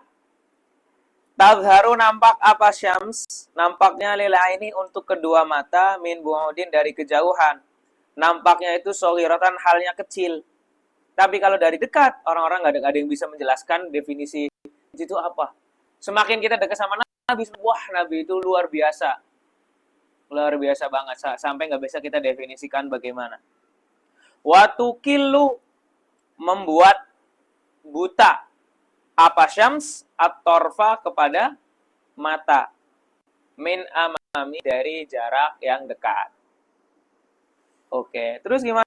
Tazharu, nampak apa syams? Nampaknya lilaini untuk kedua mata. Min bu'udin, dari kejauhan. Nampaknya itu soghiratan, halnya kecil. Tapi kalau dari dekat, orang-orang nggak ada yang bisa menjelaskan definisi itu apa. Semakin kita dekat sama Nabi, wah Nabi itu luar biasa. Luar biasa banget, sampai nggak bisa kita definisikan bagaimana. Watukilu, membuat buta. Apa syams? At-torfa, kepada mata. Min amami, dari jarak yang dekat. Oke, terus gimana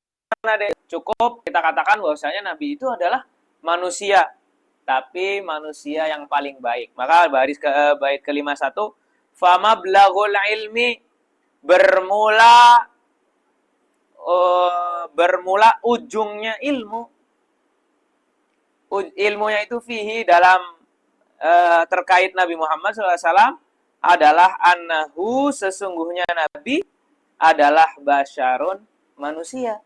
deh? Cukup kita katakan bahwasanya Nabi itu adalah manusia, tapi manusia yang paling baik. Maka bait ke-51, famablaghul ilmi, bermula ujungnya ilmu. Ilmunya itu fihi, dalam terkait Nabi Muhammad SAW, adalah annahu, sesungguhnya Nabi adalah basyarun, manusia.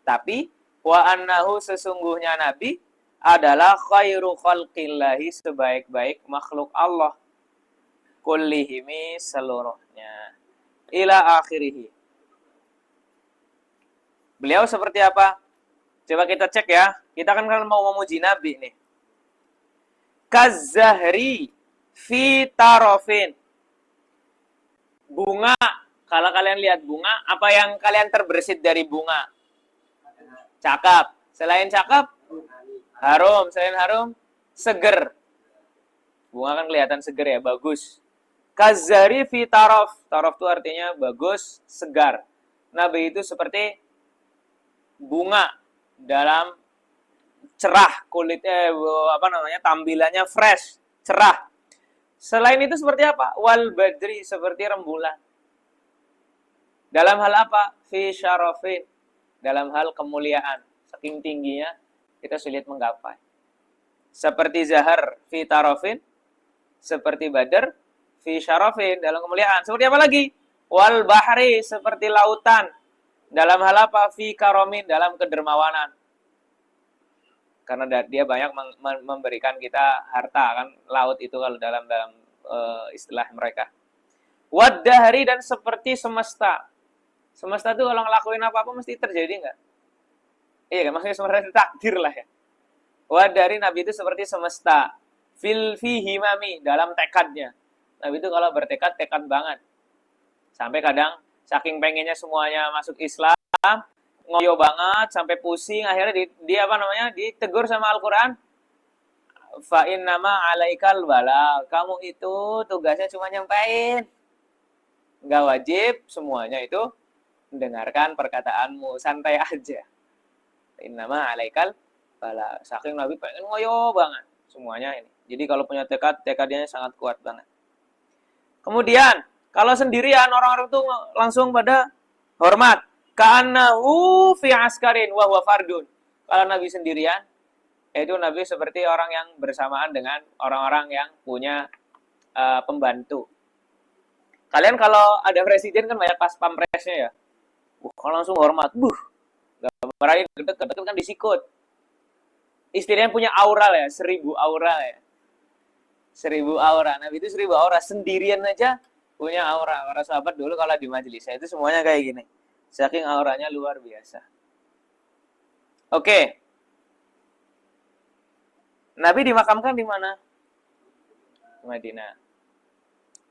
Tapi wa annahu, sesungguhnya Nabi adalah khairu khalqillahi, sebaik-baik makhluk Allah. Kullihimi, seluruhnya. Ila akhirih. Beliau seperti apa? Coba kita cek ya. Kita kan mau memuji Nabi nih. Kazzahri fi tarofin. Bunga. Kalau kalian lihat bunga, apa yang kalian terbersit dari bunga? Cakep. Selain cakep, harum. Selain harum, seger. Bunga kan kelihatan seger ya, bagus. Kazari fi tarof. Tarof itu artinya bagus, segar. Nabi itu seperti bunga dalam cerah kulitnya, tampilannya fresh, cerah. Selain itu seperti apa? Wal badri, seperti rembulan. Dalam hal apa? Fi syarafin, dalam hal kemuliaan. Saking tingginya kita sulit menggapai. Seperti zahar fi tarafin, seperti badar fi syarafin, dalam kemuliaan. Seperti apa lagi? Wal bahri, seperti lautan. Dalam hal apa? Fi karomin, dalam kedermawanan. Karena dia banyak memberikan kita harta, kan laut itu kalau dalam istilah mereka. Wadahri, dan seperti semesta. Semesta itu kalau ngelakuin apa-apa mesti terjadi nggak? Iya kan, maksudnya semesta itu takdir lah ya. Wadahri, Nabi itu seperti semesta. Fil himami, dalam tekadnya. Nabi itu kalau bertekad, tekad banget. Sampai kadang saking pengennya semuanya masuk Islam, ngoyo banget sampai pusing, akhirnya ditegur sama Al-Qur'an. Fa innama 'alaikal bala. Kamu itu tugasnya cuma nyampein. Enggak wajib semuanya itu mendengarkan perkataanmu, santai aja. Fa innama 'alaikal bala. Saking Nabi pengen ngoyo banget semuanya ini. Jadi kalau punya tekadnya sangat kuat banget. Kemudian kalau sendirian, orang-orang tuh langsung pada hormat. Ka'annahu fi askarin wa huwa fardun. Kalau Nabi sendirian, itu Nabi seperti orang yang bersamaan dengan orang-orang yang punya pembantu. Kalian kalau ada presiden kan banyak pas pampresnya ya. Kalau langsung hormat. Gambarnya deket-deket kan disikut. Istilahnya punya aura ya, 1000 aura ya. 1000 aura. Nabi itu 1000 aura. Sendirian aja punya aura. Para sahabat dulu kalau di majelisnya itu semuanya kayak gini. Saking auranya luar biasa. Oke. Nabi dimakamkan di mana? Madinah.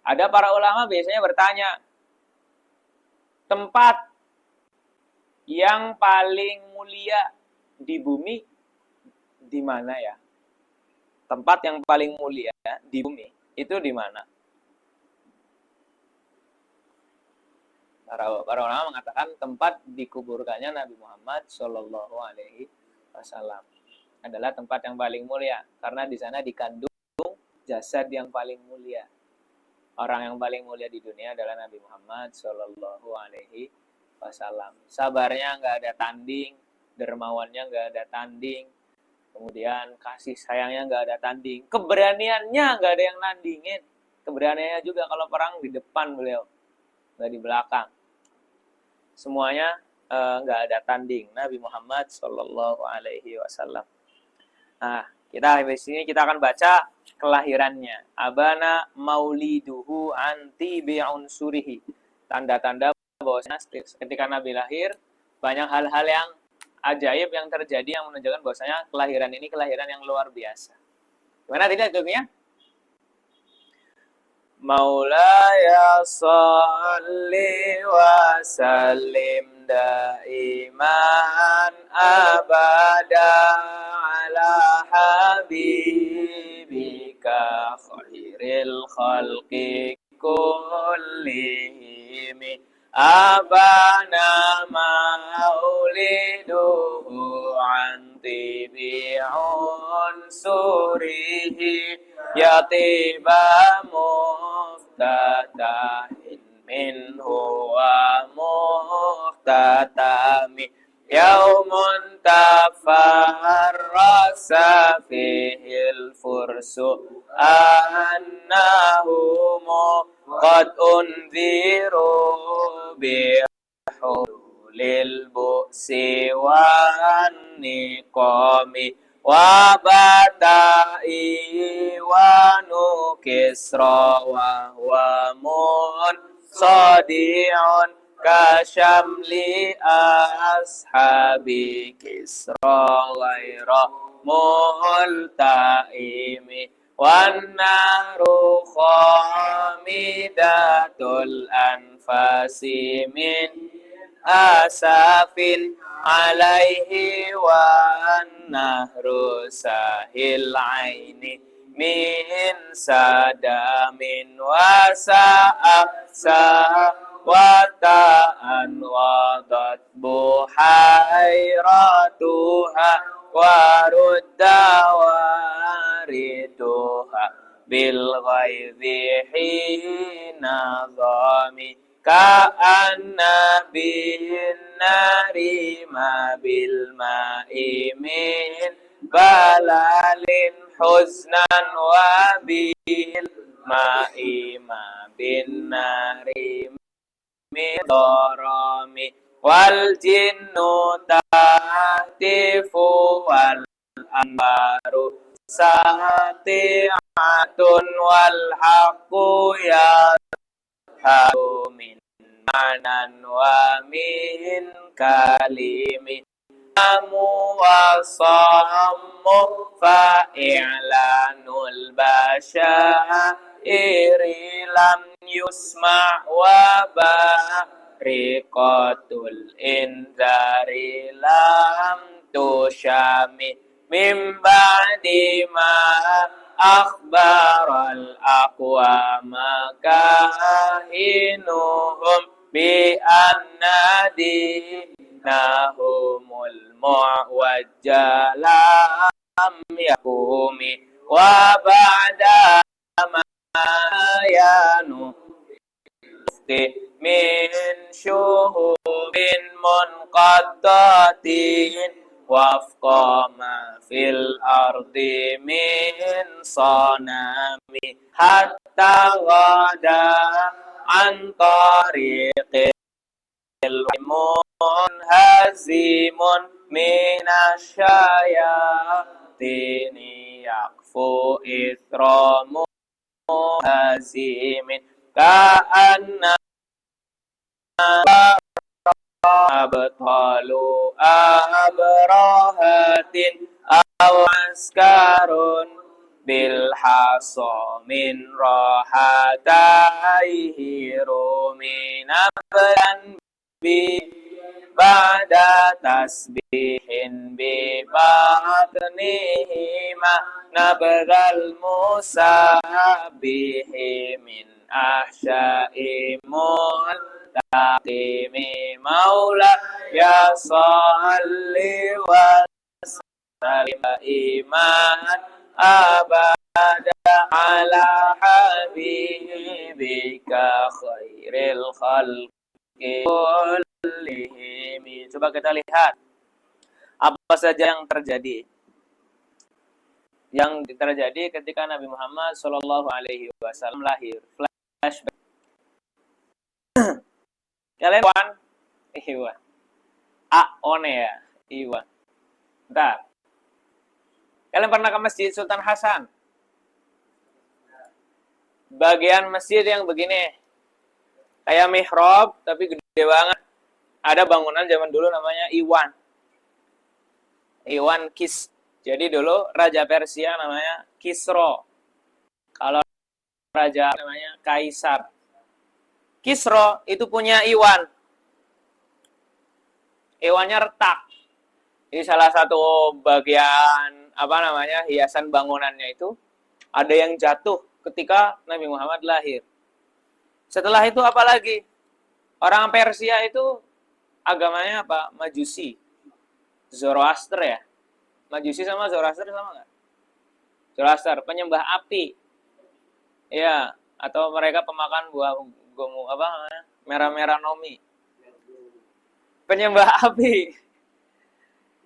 Ada para ulama biasanya bertanya, tempat yang paling mulia di bumi di mana ya? Tempat yang paling mulia di bumi itu di mana? Para ulama mengatakan tempat dikuburkannya Nabi Muhammad Shallallahu Alaihi Wasallam adalah tempat yang paling mulia karena di sana dikandung jasad yang paling mulia. Orang yang paling mulia di dunia adalah Nabi Muhammad Shallallahu Alaihi Wasallam. Sabarnya nggak ada tanding, dermawannya nggak ada tanding, kemudian kasih sayangnya nggak ada tanding, keberaniannya nggak ada yang nandingin. Keberaniannya juga kalau perang di depan beliau, nggak di belakang. Semuanya nggak ada tanding. Nabi Muhammad Shallallahu Alaihi Wasallam. Nah, di sini kita akan baca kelahirannya. Abana mauliduhu anti bi'unsurihi. Tanda-tanda bahwasanya ketika Nabi lahir banyak hal-hal yang ajaib yang terjadi yang menunjukkan bahwasanya kelahiran ini kelahiran yang luar biasa. Gimana tidak tujuannya? Maulaya salli wa sallim daiman abada ala habibika khairil khalqi kullihim abana mauliduhu anti bi'unsurihi yatiba muftatahin minhu wa muhtatami yaumun tafarrasa fihil fursu annahumu qad unziru bihulil bu'si wa niqami wa batai wa nukisra wa mun sadi'un kasyamli ashabi kisra ghaira multaimi wan naru khamidatul anfasi min asafin alaihi wa nahru sahil aini min sadamin wa wa ta'an wadat buhairatuha wa rudda wariduha bil ghaidhi hina dhami ka'anna bin nari ma bil ma'i min balalin huznan wa bil ma'i ma bin nari midorami wal jinnu tahtifu wal anbaru sati'atun wal haqqu yadharu min manan wa min kalimi amu wa sammu fa'ilanul basyairi lam yusma' wa bariqatul inzari lam tusyami min ba'di ma akhbaral aqwama kahinuhum bi anna dinahumul mu'wajjalam yakumi wa ba'da ma yanu min syuhubin munqaddatin wafqa ma fil ardi min sanami hatta ghada an tariqil munhazimun minasyayatini yakfu itramu hazimin ka'anna abtalu abrahatin aw askarun bil hasa min rahataihi ruminablan bi ba'da tasbihin bi batnihi ma nabgal musabbihi min ahsya'i taqimi maula ya salli wa sallim iman abada ala habibika khairil khalqi kullihim. Coba kita lihat apa saja yang terjadi ketika Nabi Muhammad Shallallahu Alaihi Wasallam lahir. Flashback. Kalian Iwan, one ya, Iwan. Bentar. Kalian pernah ke Masjid Sultan Hasan? Bagian masjid yang begini, kayak mihrab tapi gede banget. Ada bangunan zaman dulu namanya Iwan Kis. Jadi dulu Raja Persia namanya Kisro. Kalau Raja namanya Kaisar. Kisro itu punya Iwan. Iwannya retak. Ini salah satu bagian hiasan bangunannya itu ada yang jatuh ketika Nabi Muhammad lahir. Setelah itu apa lagi? Orang Persia itu agamanya apa? Majusi. Zoroaster ya. Majusi sama Zoroaster sama nggak? Zoroaster, penyembah api. Ya, atau mereka pemakan buah merah-merah nomi. Penyembah api.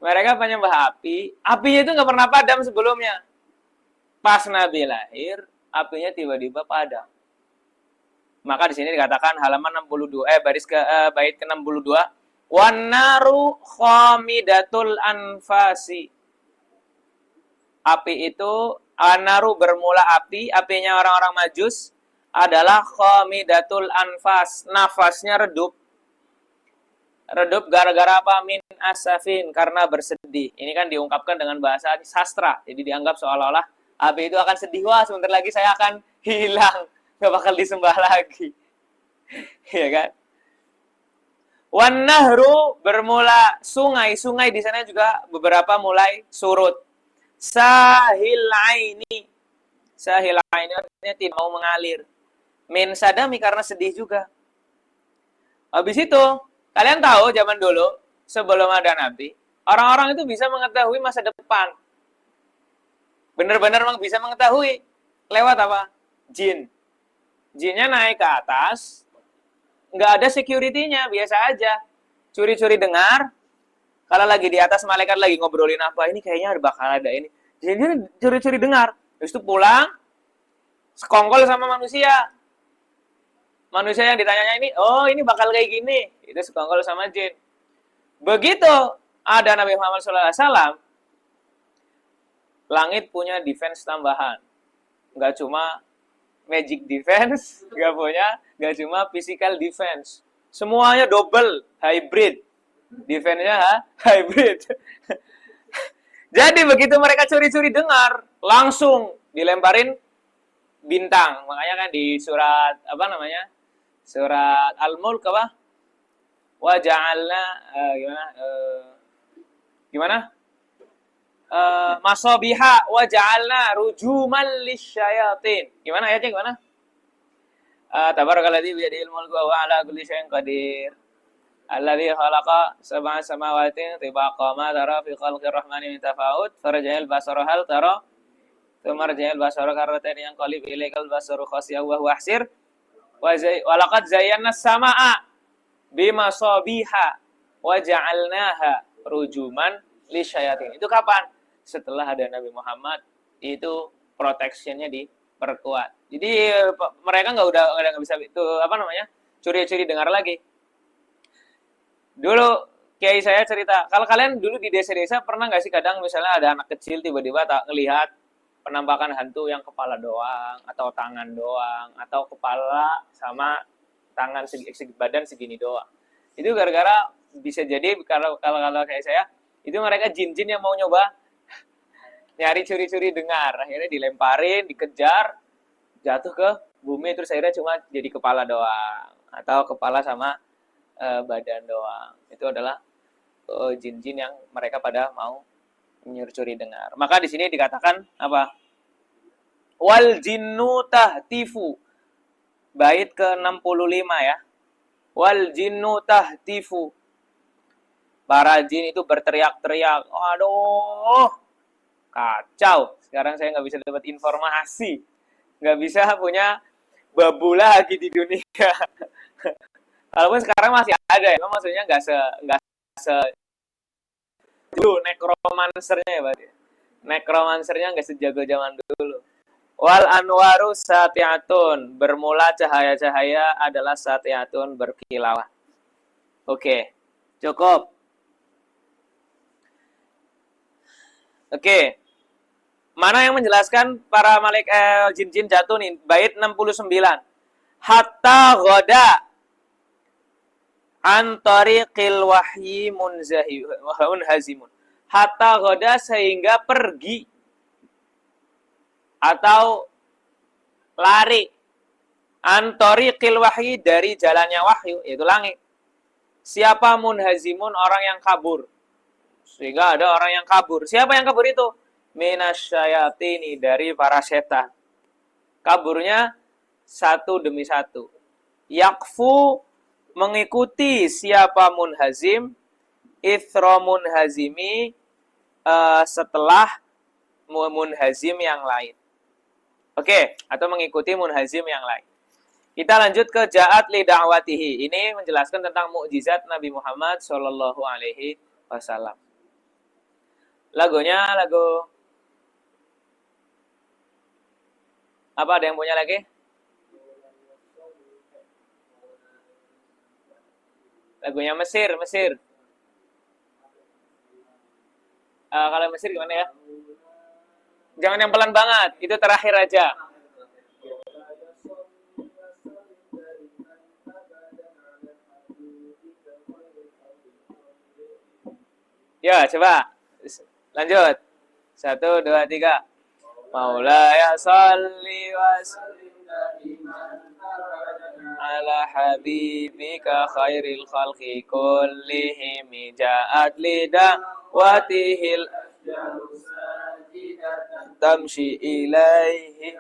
Mereka penyembah api. Apinya itu nggak pernah padam sebelumnya. Pas Nabi lahir, apinya tiba-tiba padam. Maka di sini dikatakan halaman 62, bait ke-62, wan naru khamidatul anfasi. Api itu, an-naru bermula api, apinya orang-orang Majus adalah khamidatul anfas, nafasnya redup. Redup gara-gara apa? Min asafin, karena bersedih. Ini kan diungkapkan dengan bahasa sastra. Jadi dianggap seolah-olah api itu akan sedih. Wah, sebentar lagi saya akan hilang. Gak bakal disembah lagi. Iya kan? Wan nahru bermula sungai. Sungai di sana juga beberapa mulai surut. Sahil aini. Sahil aini artinya tidak mau mengalir. Min sadami karena sedih juga. Habis itu, kalian tahu zaman dulu sebelum ada Nabi, orang-orang itu bisa mengetahui masa depan. Benar-benar bisa mengetahui lewat apa? Jin. Jinnya naik ke atas, nggak ada security-nya, biasa aja. Curi-curi dengar, kalau lagi di atas malaikat lagi ngobrolin apa, ini kayaknya bakal ada ini. Jadi dia curi-curi dengar. Terus itu pulang, sekongkol sama manusia. Manusia yang ditanyanya ini, oh ini bakal kayak gini. Itu sekongkol sama jin. Begitu ada Nabi Muhammad SAW, langit punya defense tambahan. Nggak cuma magic defense, nggak cuma physical defense. Semuanya double, hybrid. Defense-nya hybrid. Jadi begitu mereka curi-curi dengar, langsung dilemparin bintang. Makanya kan di surat apa namanya? Surat Al-Mulk apa? Wa ja'alna gimana? Masabiha wa ja'alna rujuman lisyayatin. Gimana ayatnya gimana? Tabarakalladzi biyadihil mulku wa ala kulli syai'in qadir. Alladzi khalaqa sab'a samawati tibaqa ma tara fi khalqir rahmani min tafawut farja'il basara hal tara thumma rja'il basara karratayn yanqalib ilaikal basaru khasiyyan wa huwa ahsir wa laqad zayyana as-samaa'a bima sabiha wa ja'alnaha rujuman lisyayatin. Itu kapan? Setelah ada Nabi Muhammad, itu protectionnya diperkuat. Jadi mereka nggak bisa itu apa namanya curi-curi dengar lagi. Dulu kiai saya cerita, kalau kalian dulu di desa-desa pernah nggak sih kadang misalnya ada anak kecil tiba-tiba tak ngelihat penampakan hantu yang kepala doang atau tangan doang atau kepala sama tangan segi badan segini doang. Itu gara-gara bisa jadi kalau kayak saya itu mereka jin-jin yang mau nyoba nyari curi-curi dengar, akhirnya dilemparin, dikejar, jatuh ke bumi terus akhirnya cuma jadi kepala doang atau kepala sama badan doang. Itu adalah jin-jin yang mereka pada mau mencuri dengar. Maka di sini dikatakan apa? Wal jinnu tahtifu. Bait ke-65 ya. Wal jinnu tahtifu. Para jin itu berteriak-teriak. Aduh, kacau. Sekarang saya nggak bisa dapat informasi. Nggak bisa punya babu lagi di dunia. Walaupun sekarang masih ada ya, maksudnya nggak se dulu nekromancernya ya, Pak. Nekromancernya nggak sejago zaman dulu. Wal anwaru satiatun, bermula cahaya-cahaya adalah satiatun berkilauan. Oke, cukup. Oke. Mana yang menjelaskan para malaikat jin-jin jatuh nih? Bait 69. Hatta ghoda antariqil wahyi munhazimun. Hatta ghoda sehingga pergi atau lari antariqil wahyi dari jalannya wahyu, yaitu langit. Siapa munhazimun? Orang yang kabur. Sehingga ada orang yang kabur. Siapa yang kabur itu? Minasyayatini, dari para setan. Kaburnya satu demi satu. Yakfu, mengikuti siapa munhazim, ithra munhazimi, setelah munhazim yang lain. Oke, atau mengikuti munhazim yang lain. Kita lanjut ke ja'at li da'watihi. Ini menjelaskan tentang mukjizat Nabi Muhammad sallallahu alaihi wasallam. Lagunya lagu apa, ada yang punya lagi? Lagunya Mesir. Kalau Mesir gimana ya? Jangan yang pelan banget, itu terakhir aja. Ya, coba. Lanjut. 1, 2, 3. Maulaya salli wa sallim على حبيبك خير الخلق كلهم جاءت لدعوته تمشي إليه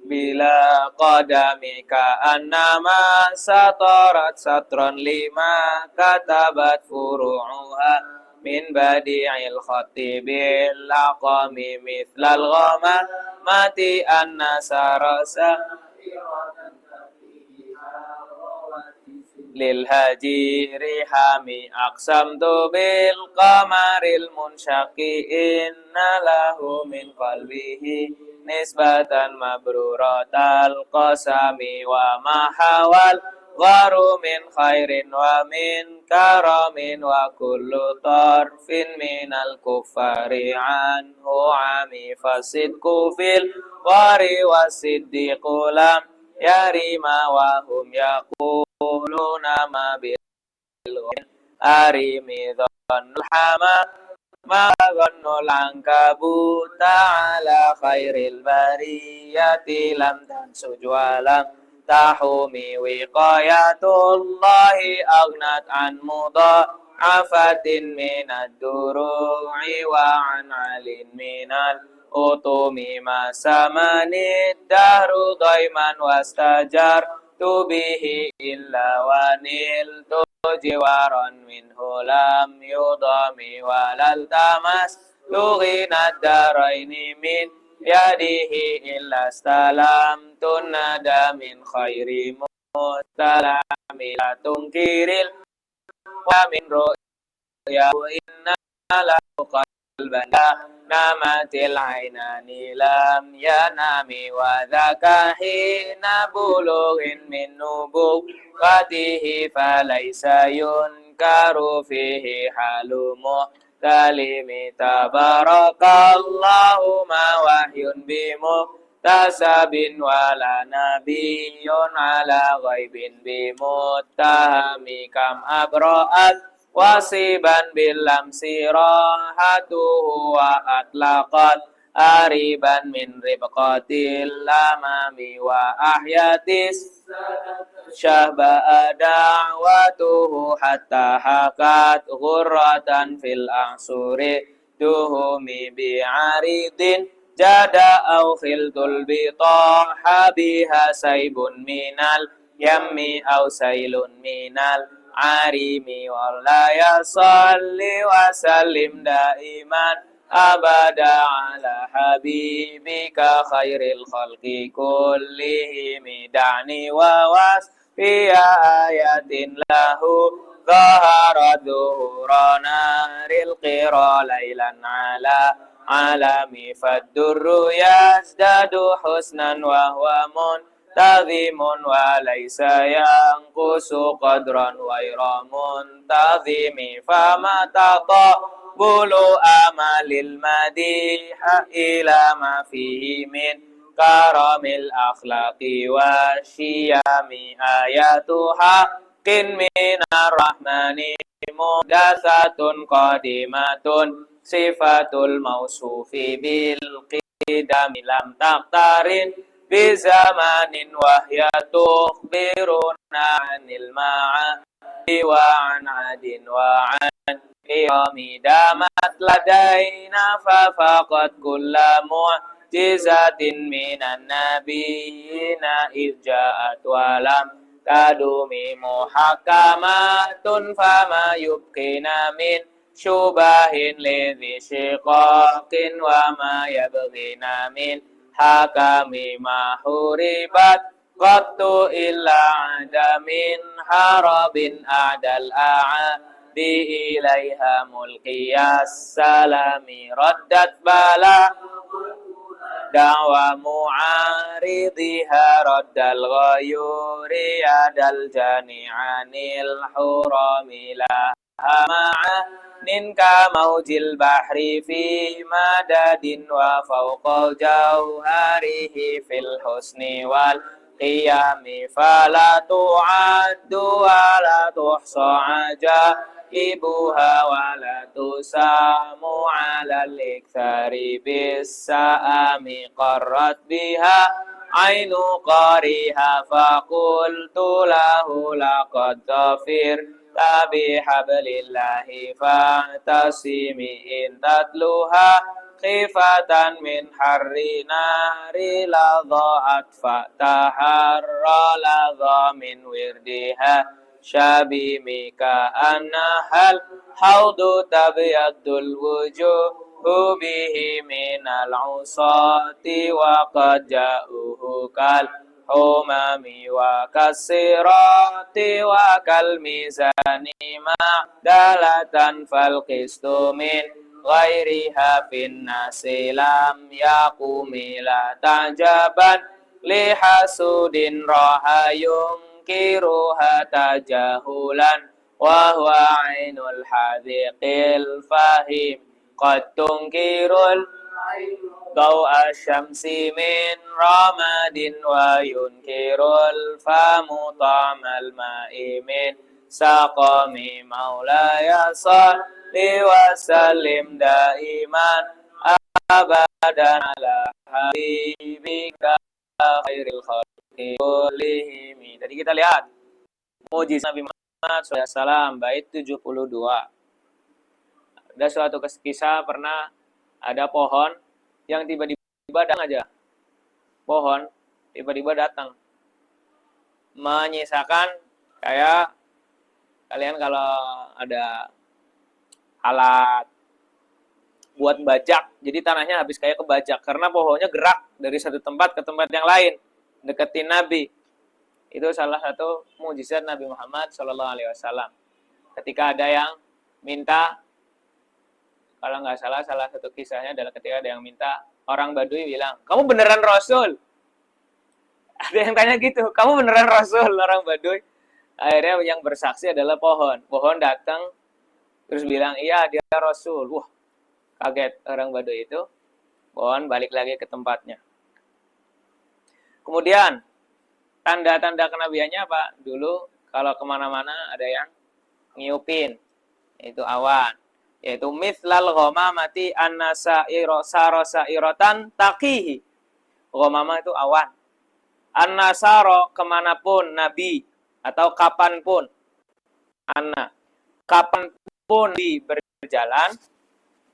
بلا قدمك أنما سطرت سطرا لما كتبت فروعها من بديع الخط باللقم مثل الغمامة أن سرسا للهجير حامي أقسمت بالقمر المنشق إن له من قلبه نسبة مبرورة القسم وما حوى الغار من خير ومن كرم وكل طرف من الكفار عنه عمي فالصدق في الغار والصديق لم يرم وهم يقولون ما بالغيب أرم ظن الحمى ما ظن العنكبوت على خير البرية لم تنسج ولم تحومي وقاية الله أغنت عن مضاعفة من الدروع وعن عل من الأطم ما سمني الدهر ضيما واستجرت به إلا ونلت جوارا منه لم يضم ولا التمس غنى الدارين من يده إلا استلمت الندى من خير مستلم لا تنكر ومن رؤيا إن له قلبا نامت العينان لم ينام وذاك حين بلوغ من نبوته فليس ينكر فيه حال محتلم تبارك الله ما وحي بمكتسب ولا نبي على غيب بمتهم كم أبرأت وصيبا باللمس راحته وأطلقت أريبا من ربقة الأمام وأحيت شهباء دعوته حتى حكت غرة في الأعصر دهومي بعريض جدا أو خلت البطاح بها سيب من اليم أو سيل من العريم ولا يصلي وسلم دائما أبدا على حبيبك خير الخلق كلهم دعني وواس في آية له ظهر ظهور نار القرى ليلا على عالمي فالدر يزداد حسنا وهو منتظم وليس ينقص قدرا غير منتظم فما تطول آمال المديح إلى ما فيه من كرم الأخلاق والشيام آياتها من الرحمن محدثة قادمة صفة الموصوف بالقدم لم تقترن بزمان وهي تخبرنا عن المعاد وعن عد وعن إرم دامت لدينا ففقد كل معجزة من النبيين إذ جاءت ولم تدوم محكمات فما يبقينا من شبه لذي شقاق وما يبغينا من حكم ما حربت قط إلا عدم حرب أعدى الأعاد إليها ملقي السلام ردت بلا دعوى معارضها رد الغيور يد الجاني عن الحرام لها معان كموج البحر في مدد وفوق جوهره في الحسن والقيام فلا تعد ولا تحصى عجائبها ولا تسام على الإكثار بالسآم قرت بها ainu qariha faqultu lahu laqad dhafir tabi hablillahi fatasimi in tatluha khifatan min harri nari la dha'at fataharra la dha min wirdiha syabimika annahal haudu tabyadul wujuh bihi minal usati wa qad ja'uhu kal humami wa kasirati wa kal mizani ma'dalatan fal qistu min ghairiha fin nasi lam yaqumi la tajaban li hasudin rahayum kiruha tajahulan wa huwa ainul hadiqil fahim qad tunkirul daw asyamsi min ramadin wa yunkirul famu ta'mal ma'i min saqami maulaya salli wa sallim daiman abadan ala habibika khairil khalqi kullihim. Jadi kita lihat mujizat Nabi Muhammad SAW bait 72. Ada suatu kisah pernah ada pohon yang tiba-tiba datang aja. Pohon tiba-tiba datang. Menyisakan kayak kalian kalau ada alat buat bajak, jadi tanahnya habis kayak kebajak karena pohonnya gerak dari satu tempat ke tempat yang lain, deketin Nabi. Itu salah satu mukjizat Nabi Muhammad SAW. Ketika ada yang minta, kalau nggak salah satu kisahnya adalah ketika ada yang minta, orang Baduy bilang, kamu beneran Rasul? Ada yang tanya gitu, kamu beneran Rasul, orang Baduy? Akhirnya yang bersaksi adalah pohon. Pohon datang, terus bilang, iya dia Rasul. Wah, kaget orang Baduy itu. Pohon balik lagi ke tempatnya. Kemudian, tanda-tanda kenabiannya apa? Dulu, kalau kemana-mana ada yang ngiupin. Itu awan. Yaitu mithlal ghamamati an-nasairo sarotan taqihi. Ghamamah itu awan. An-nasaro kemanapun Nabi atau kapanpun kapanpun Nabi berjalan,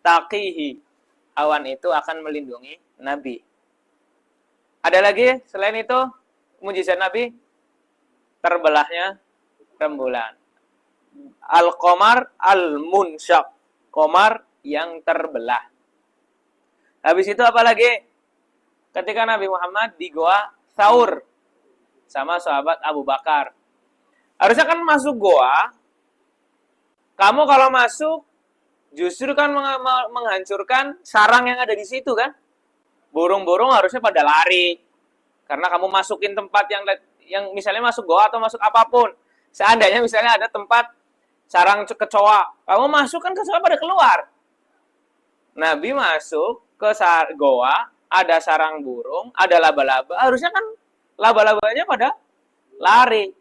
taqihi, awan itu akan melindungi Nabi. Ada lagi selain itu mujizat Nabi, terbelahnya rembulan. Al-qamar al-munsyaq, qamar yang terbelah. Habis itu apa lagi? Ketika Nabi Muhammad di Goa Thaur sama sahabat Abu Bakar. Harusnya kan masuk goa, kamu kalau masuk justru kan menghancurkan sarang yang ada di situ kan? Burung-burung harusnya pada lari. Karena kamu masukin tempat yang misalnya masuk goa atau masuk apapun. Seandainya misalnya ada tempat sarang kecoa, kamu masuk kan kecoa pada keluar. Nabi masuk ke goa, ada sarang burung, ada laba-laba, harusnya kan laba-labanya pada lari.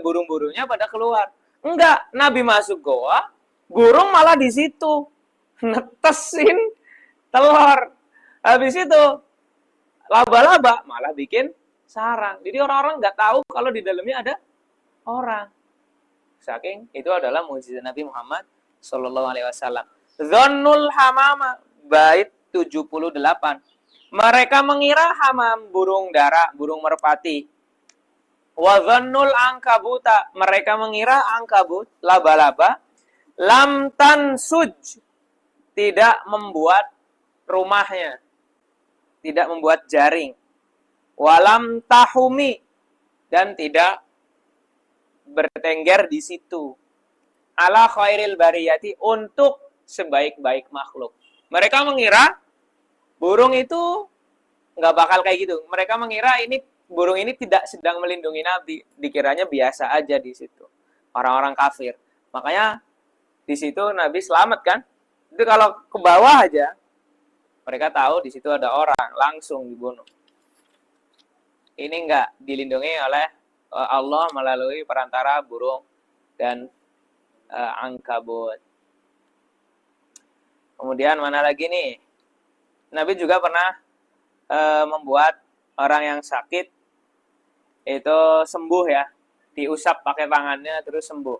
Burung-burungnya pada keluar. Enggak, Nabi masuk goa, burung malah di situ netesin telur. Habis itu laba-laba malah bikin sarang. Jadi orang-orang nggak tahu kalau di dalamnya ada orang. Saking itu adalah mukjizat Nabi Muhammad sallallahu alaihi wasallam. Dhannul hamama bait 78. Mereka mengira hamam burung dara, burung merpati. Wa dhannul angkabuta, mereka mengira angkabut, laba-laba, lam tansuj, tidak membuat rumahnya, tidak membuat jaring. Walam tahumi, dan tidak bertengger di situ. Ala khairil bariyati, untuk sebaik-baik makhluk. Mereka mengira burung itu nggak bakal kayak gitu. Mereka mengira burung ini tidak sedang melindungi Nabi. Dikiranya biasa aja di situ. Orang-orang kafir. Makanya di situ Nabi selamat kan? Itu kalau ke bawah aja, mereka tahu di situ ada orang, langsung dibunuh. Ini nggak dilindungi oleh Allah melalui perantara burung dan angkabut. Kemudian mana lagi nih? Nabi juga pernah membuat orang yang sakit itu sembuh ya, diusap pakai tangannya terus sembuh.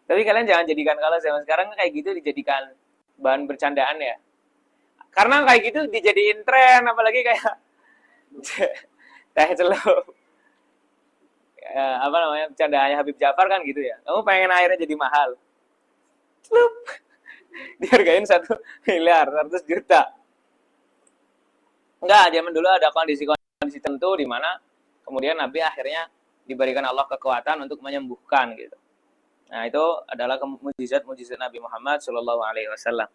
Tapi kalian jangan jadikan, kalau zaman sekarang kayak gitu dijadikan bahan bercandaan ya. Karena kayak gitu dijadiin tren, apalagi kayak teh celup. Apa namanya, bercandaannya Habib Jafar kan gitu ya. Kamu pengen airnya jadi mahal. Celup. Dihargain 1 miliar, 100 juta. Enggak, zaman dulu ada kondisi-kondisi tertentu di mana kemudian Nabi akhirnya diberikan Allah kekuatan untuk menyembuhkan gitu. Nah, itu adalah mujizat-mujizat Nabi Muhammad Shallallahu Alaihi Wasallam.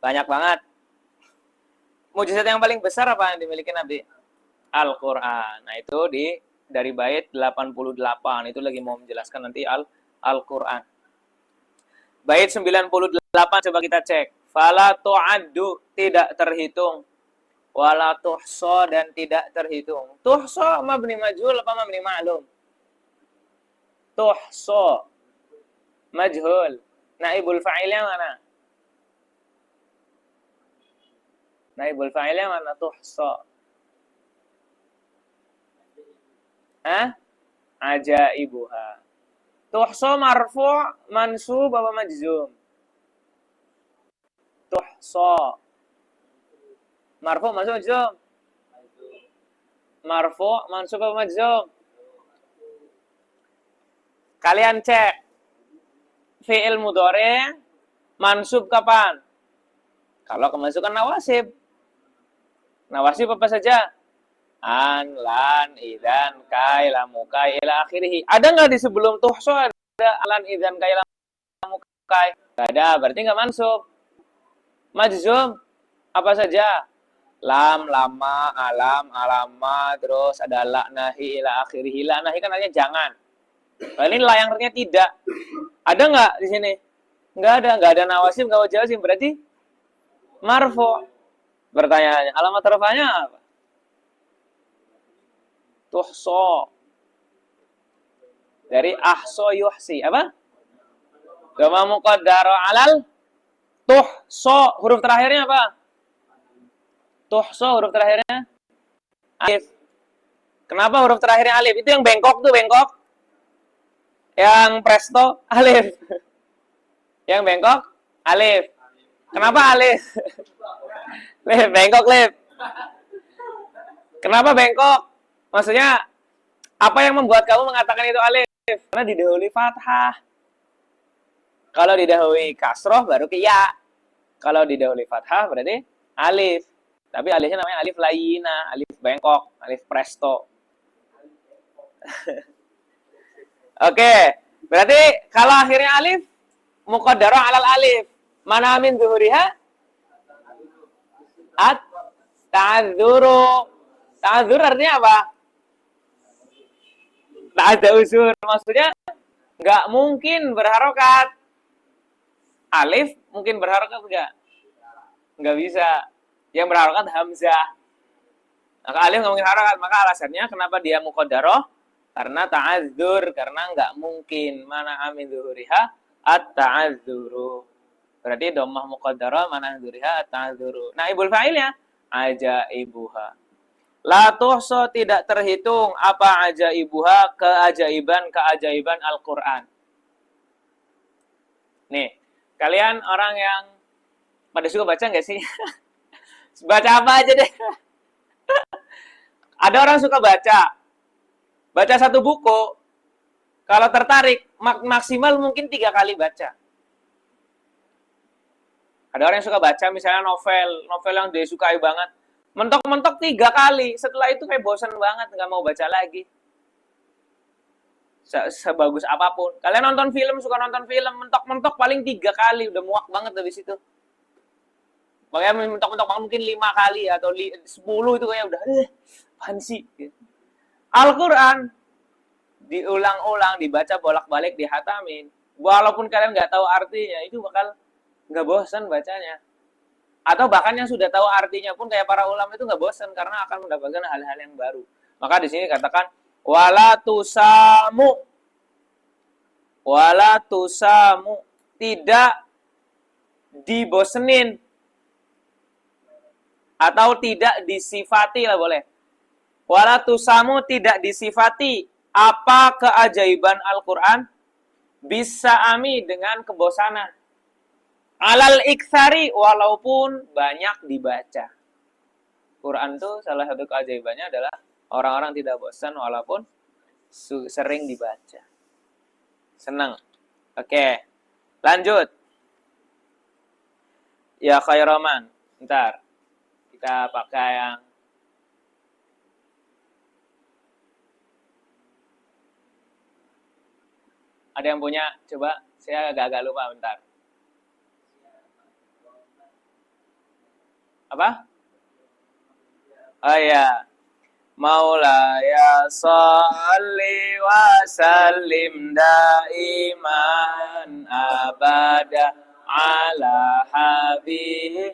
Banyak banget. Mujizat yang paling besar apa yang dimiliki Nabi? Al-Quran. Nah, itu dari bait 88. Itu lagi mau menjelaskan nanti Al-Quran. Bait 98 coba kita cek. Fala tu'addu, tidak terhitung. Wala tuhso, dan tidak terhitung. Tuhso mabni majhul apa mabni ma'lum? Tuhso majhul. Naibul fa'ilnya mana? Naibul fa'ilnya mana? Tuhso. Ajaibuha. Tuhso marfu' mansub apa majzum? Tuhso marfu' mansub majzum? Marfu' mansub apa majzum? Kalian cek fi'il mudhari' mansub kapan? Kalau kemasukan nawasib. Nawasib apa saja? An, lan, idan, kai, lamukai, ila akhirih. Ada nggak di sebelum tuhso ada lan, idan, kai, lamukai? Nggak ada, berarti nggak mansub. Majzum apa saja? Lam, lama, alam, alama, terus ada la, nahi, ila akhirih. La, nahi kan artinya jangan. Nah, ini la yang artinya tidak. Ada nggak di sini? Nggak ada nawasib, nggak wajazim, berarti marfu. Pertanyaannya, alamat rafanya apa? Tuhso. Dari ahso yuhsi. Apa? Dhamma muqaddaro alal tuhso. Huruf terakhirnya apa? Tuhso, huruf terakhirnya alif. Kenapa huruf terakhirnya alif? Itu yang bengkok tuh, bengkok. Yang presto, alif. Yang bengkok, alif. Kenapa alif? Lip, bengkok, lip. Kenapa bengkok? Maksudnya, apa yang membuat kamu mengatakan itu alif? Karena didahului fathah. Kalau didahului kasroh, baru ke ya. Kalau didahului fathah, berarti alif. Tapi alifnya namanya alif layina, alif bengkok, alif presto. Oke, berarti kalau akhirnya alif, muqaddarah alal alif. Mana min zuhuriha? Ta'adzuru. Ta'adzur artinya apa? Tak ada usur. Maksudnya nggak mungkin berharokat. Alif mungkin berharokat nggak? Nggak bisa. Yang berharokat hamzah. Maka alif nggak mungkin harokat. Maka alasannya kenapa dia muqaddarah? Karena ta'adzur. Karena nggak mungkin. Mana amin zuhuriha? At-ta'adzuru. Berarti dhammah muqaddarah mana dzuriha at-ta'dzuru. Nah, ibul fa'ilnya ajaibuha. La tuhsa, tidak terhitung apa ajaibuha, keajaiban Al-Qur'an. Nih, kalian orang yang pada suka baca enggak sih? Baca apa aja deh. Ada orang suka baca. Baca satu buku, kalau tertarik maksimal mungkin 3 kali baca. Ada orang yang suka baca misalnya novel yang dia sukai banget. Mentok-mentok 3 kali. Setelah itu kayak bosan banget, nggak mau baca lagi. Sebagus apapun. Kalian suka nonton film, mentok-mentok paling 3 kali. Udah muak banget dari situ. Makanya mentok-mentok mungkin 5 kali atau 10 itu kayak udah, apaan sih? Al-Quran diulang-ulang, dibaca bolak-balik, dihatamin. Walaupun kalian nggak tahu artinya, itu bakal nggak bosan bacanya. Atau bahkan yang sudah tahu artinya pun kayak para ulama itu nggak bosan karena akan mendapatkan hal-hal yang baru. Maka di sini katakan wala tusamu, tidak dibosenin. Atau tidak disifati lah boleh. Wala tusamu tidak disifati apa keajaiban Al-Quran bisa ami dengan kebosanan. Alal iktsari walaupun banyak dibaca. Quran tuh salah satu keajaibannya adalah orang-orang tidak bosan walaupun sering dibaca. Senang. Oke. Lanjut. Ya khairaman. Bentar. Kita pakai yang ada yang punya? Coba, saya agak-agak lupa bentar. Apa? Oh iya. Maulaya salli wa sallim daiman abada ala habibika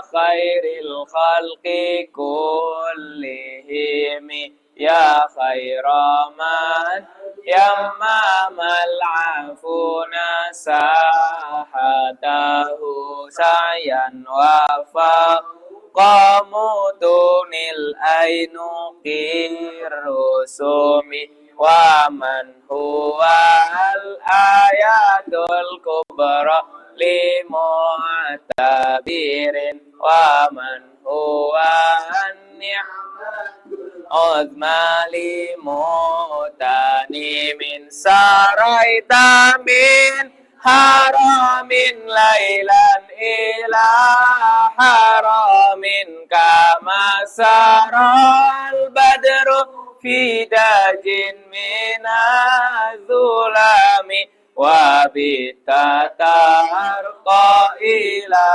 khairil khalqi kullihim ya khairaman yammamal afuna sahatahu sayan wafa qamutunil ainuqir rusumi wa man huwa al ayatul kubra limu'tabirin wa man huwa an-ni'matul uzma limutani min saraita min haramin lailan ila haramin kama saral badru fi dajin minazulami wa bitatarqa ila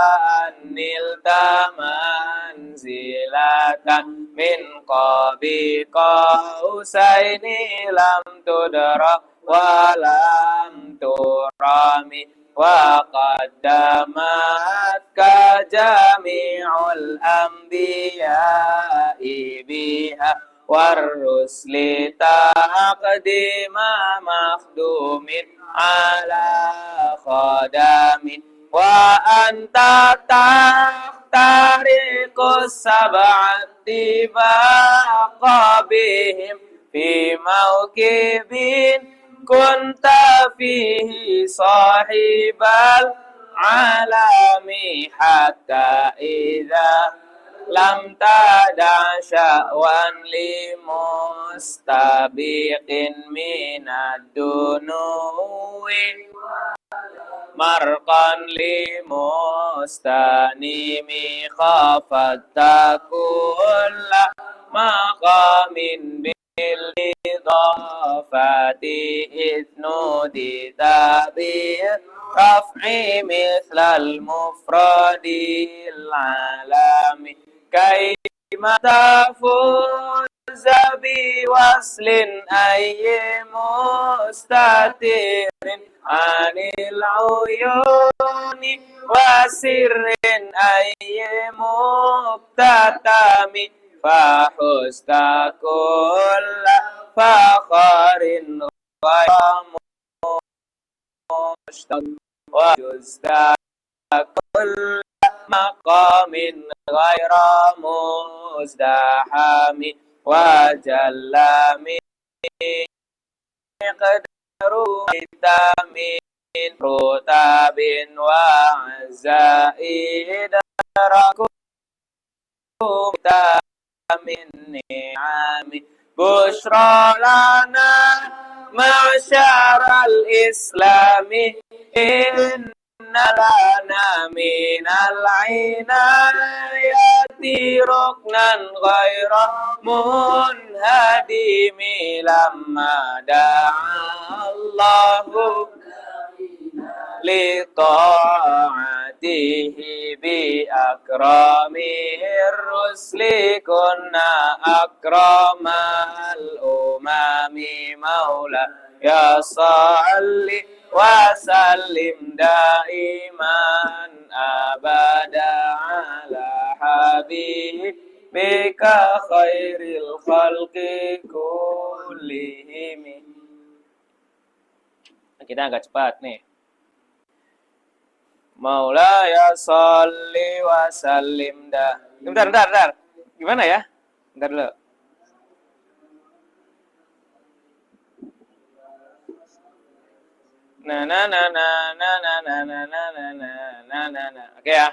annil taman zilatan min qabi qausaini lam tudra walam turami wa qaddamat ka jami'ul anbiya'i biha warrusli taqdima makhdumin ala khadamin wa anta tariqus sab'ati baqabihim fi mawkibin kunta fihi sahibal alami hatta idza lam tada sya'wan li mustabiqin minad dunuwi marqan li mustanimi khafata kulla maqamin idafati ithnudi tabir raf'i mithlal mufradil alami kaima tafuza bi waslin ayyi mustatirin anil uyuni wa sirrin ayyi mubtatami fahusta kulla fakharin mustam wa justa kulla maqamin ghaira muzdahami wa jallami qadru vitamin rutabin wa zaid rakum min ni'ami bushra lana ma'syaral islami inna lana minal inayati ruknan ghaira munhadimi lamma da'a Allahu li ta'atihi bi akramir rusli kunna akramal umami maula ya salli wa sallim daiman abada ala habibika khairil khalqi kullihim. Kita agak cepat nih. Maulaya sholli wa sallim dah. Bentar. Gimana ya? Bentar dulu. Oke ya.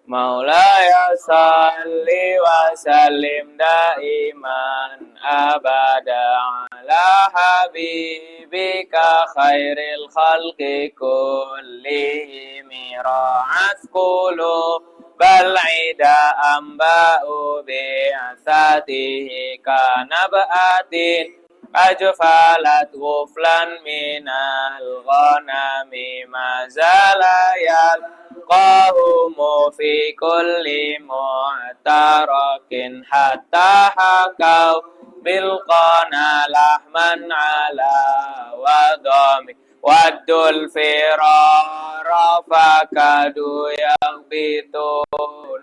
Maulaya salli wa sallim daiman abada ala habibika khairil khalqi kullihim ra'at qulubal ida amba'u bi'asatihi kanab'atin ajfalat ghuflan minal ghanami mazalayal qahumu fi kulli mu'tarakin hatta hakau bilqana lahman ala wadami waddul firara fakadu yaghbitu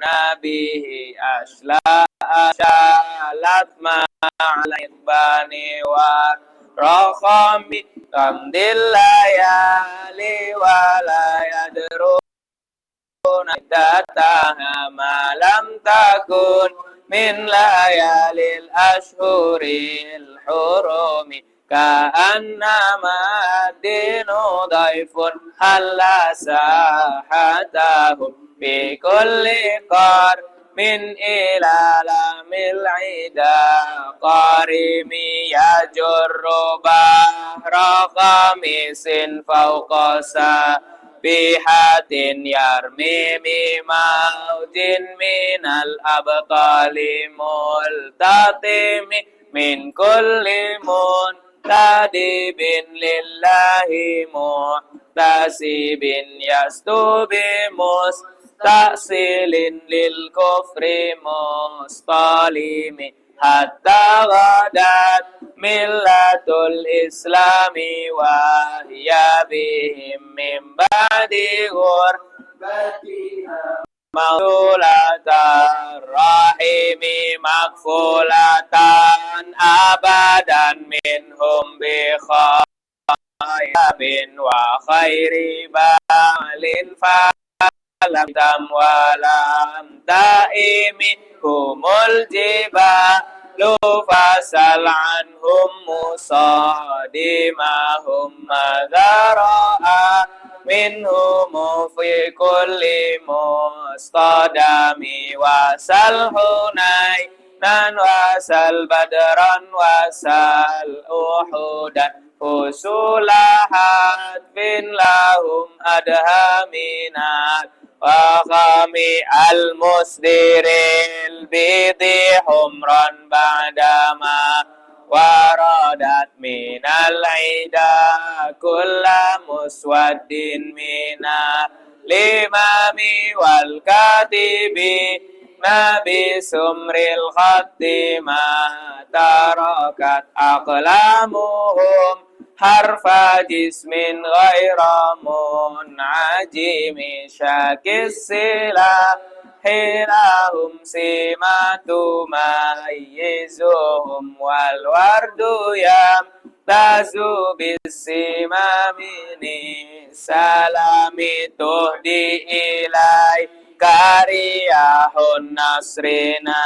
nabihi asla ashalat ma'alaikbani wa rakhami kamdillayali walayadru dataha malam takun min layalil ashhuril hurumi ka'annama dinu daifun halla sahatahum fi kulli min ilalamil ida qarimi yajurru bahra khamisin fawqasa bihatin yarmi mimautin minal abqali multatimi min kulli muntadibin lillahi muhtasibin yastubi mustasilin lil kufri mustalimi hatta ghadat millatul islami wa hiya bihim min ba'di ghurbatiha maulatan rahimi makfulatan abadan minhum bi khaybin wa khairi ba'lin falam tamwalam ta'imi humul jibalu fasal anhum musadimahum madara'a minhum fi kulli mustadami wasal hunainan wasal badran wasal uhudan fusulahat bin lahum adhaminat wa khami al-musdiril bidi humran ba'dama waradat minal ida kulla muswaddin mina limami wal katibi nabi sumril khatima tarakat aqlamuhum harfa jismin ghaira munajimi syakis sila hilahum simatu mayyizuhum wal wardu yam tazu bisimamini salami tuhdi ilai kariyahun nasrina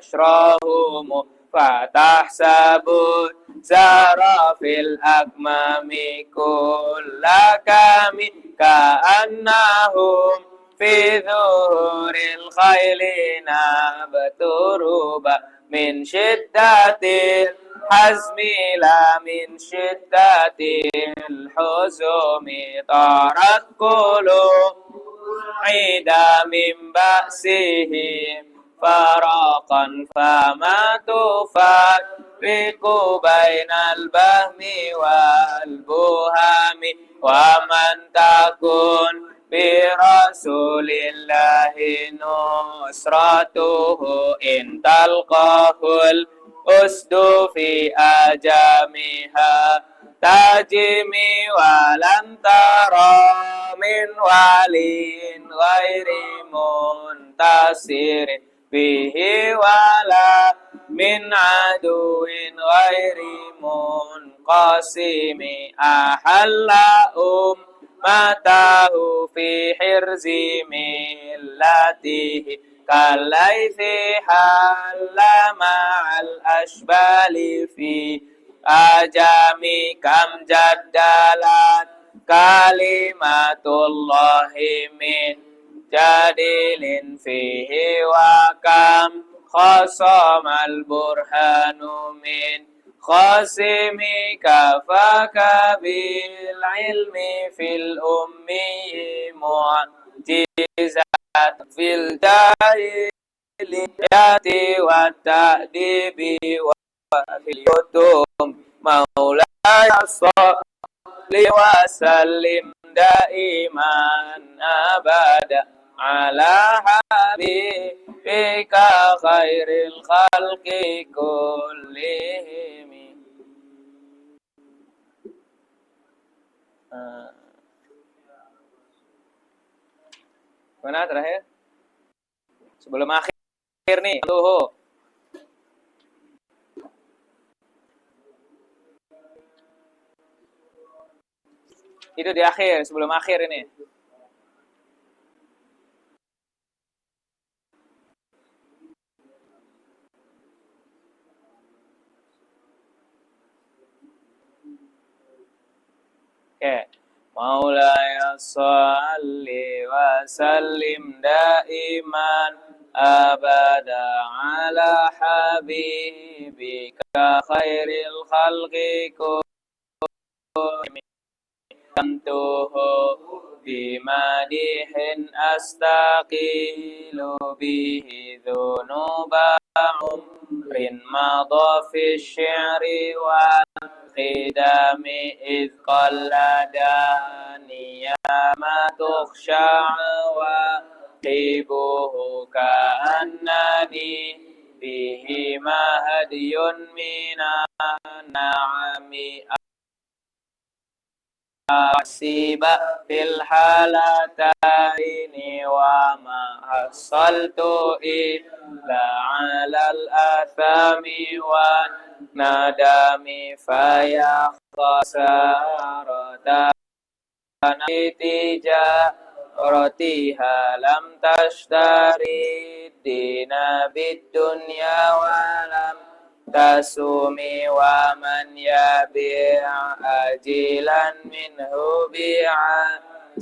ashrahumu fatah sabut zara fil akmami kullakami ka'annahum fi dhuhuril khailina baturuba min syiddatil hazmi la min syiddatil huzumi tarat qulub ida min ba'sihim faraqan fama tufarriqu bainal bahmi wal buhami wa man takun bi rasulillahi nusratuhu in talqahul usdu fi ajamiha tajimi walan tara min walin ghairi muntasirin bihi wala min aduin ghairi munqasimi ahalla matahu fi hirzi millatihi kalaithi halla ma'al ashbali fi ajami kam jaddalat kalimatullahi min jadilin fihi wa kam khasamal burhanu min khasimi kafaka bil ilmi fil ummi mu'jizat fil jahiliyati wa ta'dibi wa fil yutum maulaya salli wa sallim daiman abada ala habibika khairil khalqi kullihim. Mana terakhir? Sebelum akhir nih. Tuh. Itu di akhir, sebelum akhir ini. Oke. Maulaya salli wa sallim daiman abada ala habibika khairil khalqi kullihim. Tuhu bimadihin astaqilu bihi dhunuba umrin madha fi syi'ri wal khidami idh qalladani ma tukhsha'a wa qibuhu ka'annani bihi mahdiyun minan na'ami asiba fil halataini wa ma hasaltu illa alal athami wa nadami faya khasaratan itija ratiha lam tashtari dina bid dunya wa lam tasumi wa man yabi'a ajilan minhu bi'ajilihi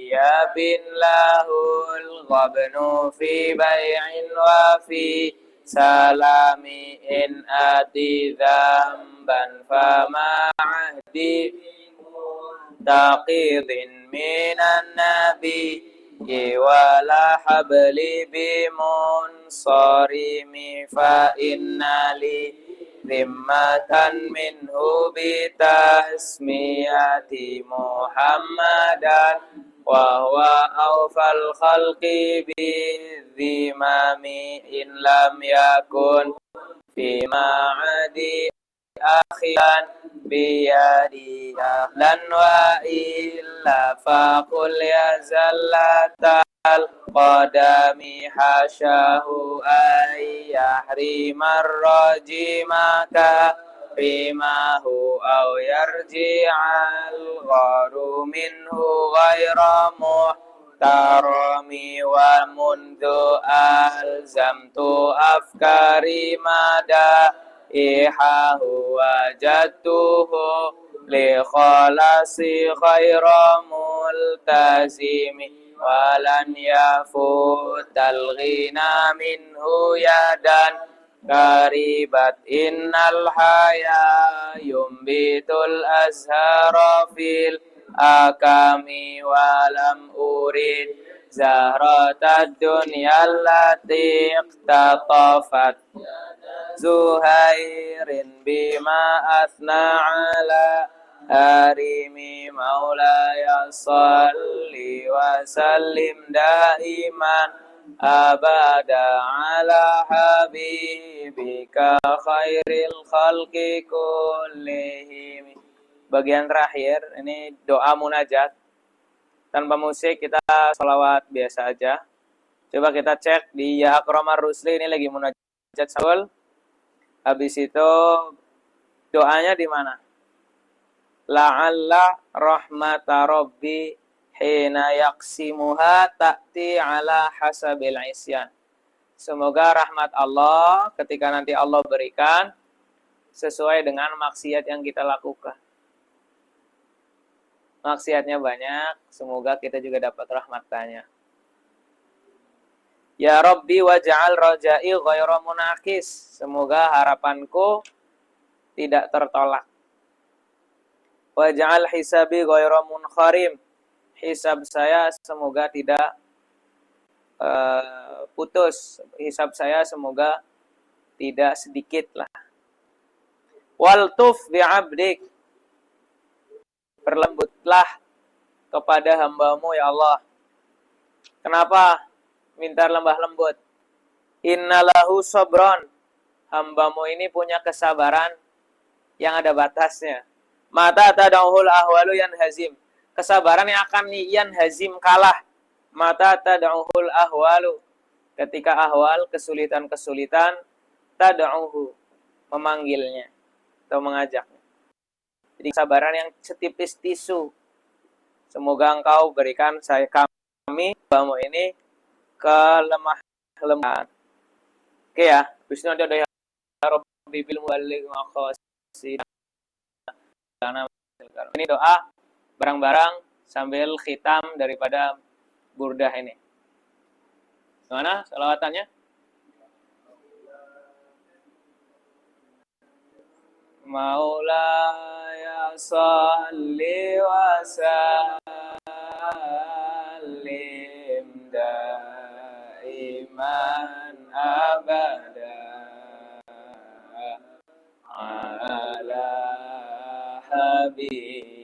yabin lahul ghabnu fi bay'in wa fi salami in ati dhamban fama ahdi taqidin minan nabi wala habli bimunsarimi fa innali zimmatan minhu bitasmiyati Muhammadan wa huwa awfal khalqi bizimami in lam yakun fi ma'adi akhiran biyadi ahlan wa illa faqul ya zallatal qadami hasyahu ay yahrimar rajimaka rimahu aw yarji'al gharu minhu ghaira muhtarami wa mundu alzamtu afkari mada ihahu wajatuhu li khalasi khaira multazimi walan yafutal ghina minhu yadan karibat innal haya yumbitul azhara fil akami walam urid zahratad dunya allati iqtatafat Zuhairin bima athna ala harimi maulaya salli wa sallim daiman abada ala habibika khairil khalqi kullihim. Bagian terakhir ini doa munajat tanpa musik, kita sholawat biasa aja. Coba kita cek di Ya Akramar Rusli, ini lagi munajat Saul. Habis itu doanya di mana? la'alla rahmata rabbi hina yaqsimuha ta'ti ala hasabil isyan. Semoga rahmat Allah ketika nanti Allah berikan sesuai dengan maksiat yang kita lakukan. Maksiatnya banyak, semoga kita juga dapat rahmat-Nya. Ya Rabbi waj'al raja'i ghairu munakis. Semoga harapanku tidak tertolak. Waj'al hisabi ghairu munkharim. Hisab saya semoga tidak putus. Hisab saya semoga tidak sedikit lah. Waltuf bi'abdik. Berlembutlah kepada hamba-Mu ya Allah. Kenapa minta lembah lembut? Innalahu sabron. Hamba-Mu ini punya kesabaran yang ada batasnya. Mata tad'uhul ahwalu yanhazim. Kesabaran yang akan yanhazim kalah. Mata tad'uhul ahwalu. Ketika ahwal, kesulitan-kesulitan, tad'uhu, memanggilnya atau mengajaknya. Jadi kesabaran yang setipis tisu. Semoga Engkau berikan kami, hamba-Mu ini, kelemah-lemahan. Oke ya, bismillah ada ya Rabbi bil muballigh maqasid. Ini doa barang-barang sambil khitam daripada burdah ini. Gimana salawatannya? Maulaya salli wa sallim daiman abada ala habibika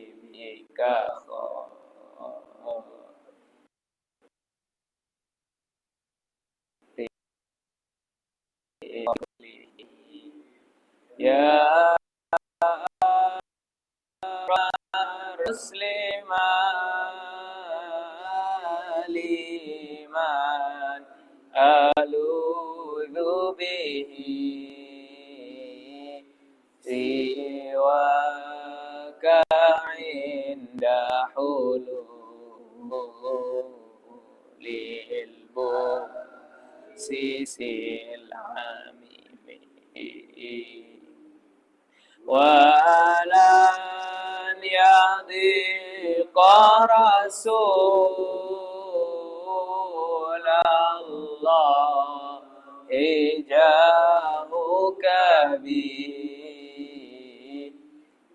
ya liman aludhu bihi siwaka inda hululil sisil amimi walan yadhiqa rasulallah hijahuka bi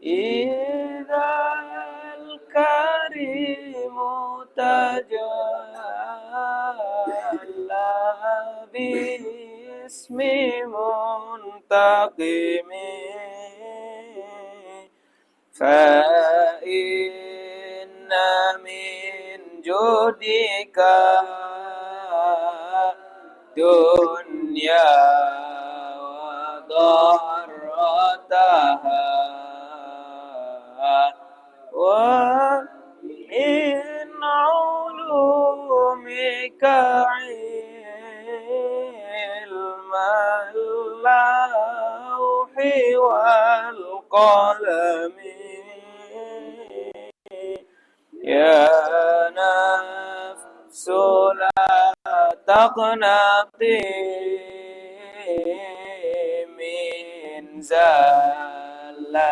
idhal karimu tajalla bismi muntaqimi fa inna min judika dunya wa darrataha wa in ulumika ilmal lawhi wal qalami ya nafsu la taqnati min zallatin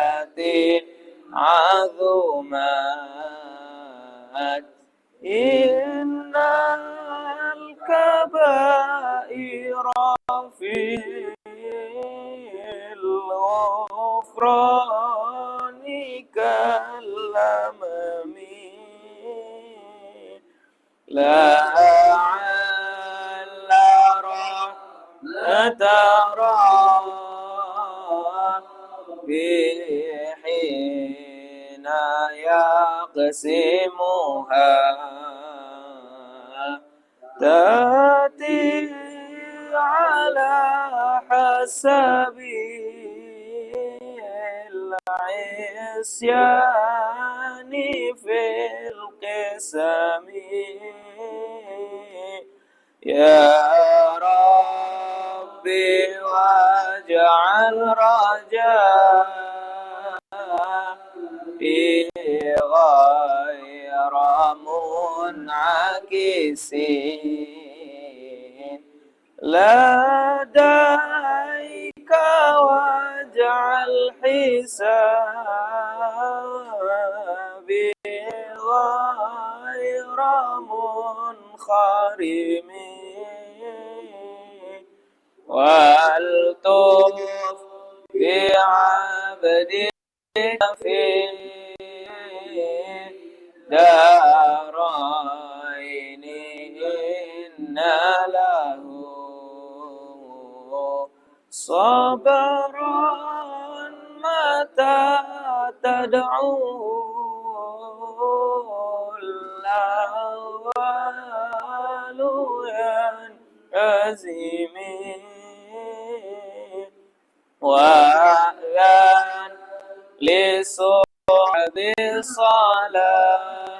azumat innal kabaira fil ghufrani kalamami la'alla rahmatara bihina yaqsimuha tati ala hasabi al-isyani fil qisami ya Rabbi waj'al raja ماكسين لديك واجعل حسابي غير منخرم والطف بعبدك في دارين إن له صبرا متى تدعو الأول ينهزم وأذان لصعب صلاة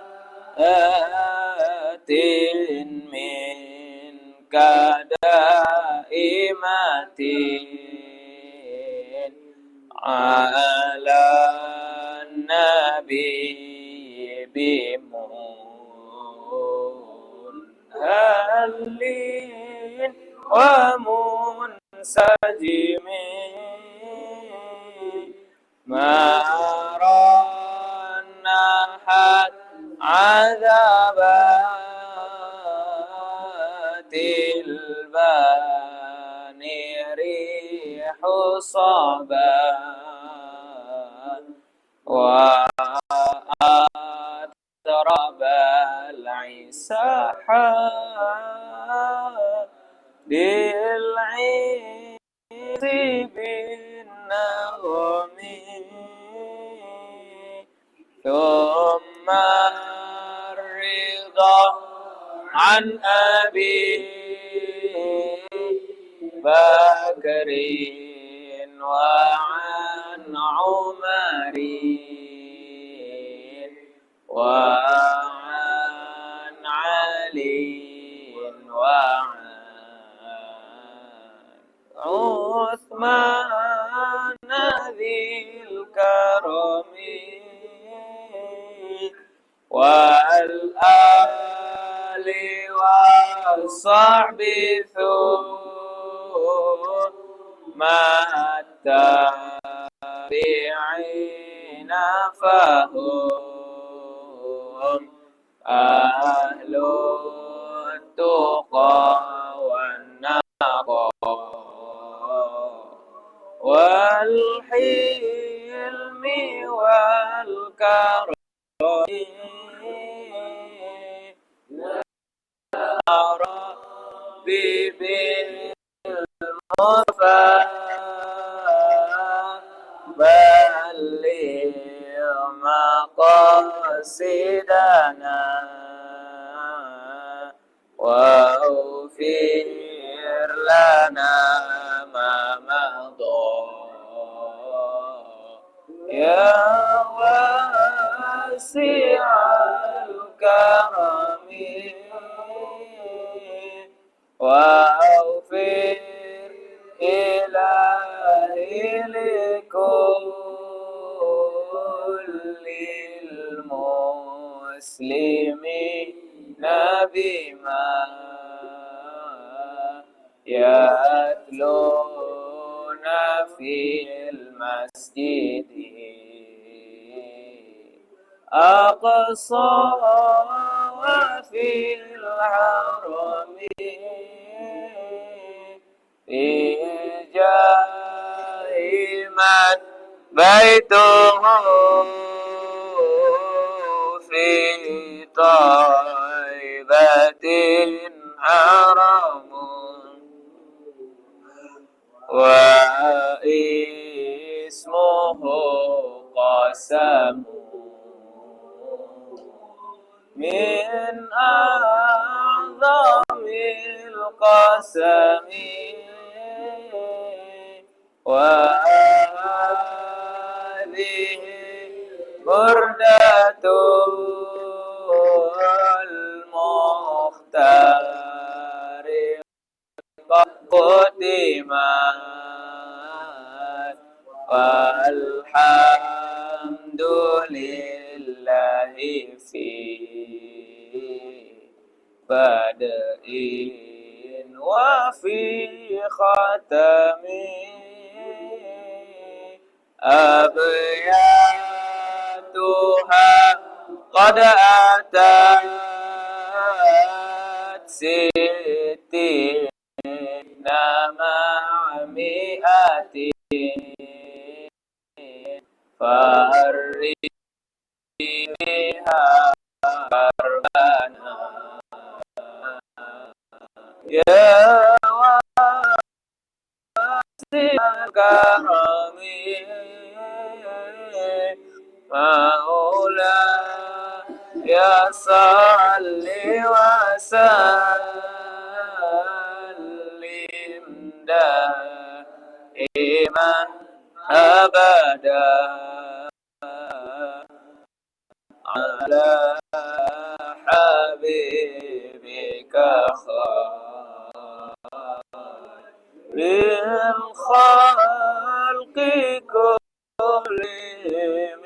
منك دائمة على النبي بمنهل ومنسجم ما رنحت عذابات الباني ريح صبا وأترب العساحات بالعز بالنغم ثم الرضا عن أبي بكر وعن عمر وعن علي وعن عثمان ذي الكرم والآل والصحب ثم التابعين فهم أهل التقى والنقى والحلم والكرم ربي بالمصطفى بلغ مقاصدنا واغفر لنا ما مضى يا واسع الكرم واغفر إلهي لكل المسلمين بما يتلون في المسجد أقصى وفي الحرم في جاه من بيته في طيبة حرم واسمه قسم من أعظم القسم وهذه بردة المختار قدمت والحمد لله في بدء وفي ختم أبياتها قد أتت ستين مع مئة فأري بها ربنا يا كرمي مولاي صل وسلم دائما أبدا على حبيبك خير الخلق كلهم.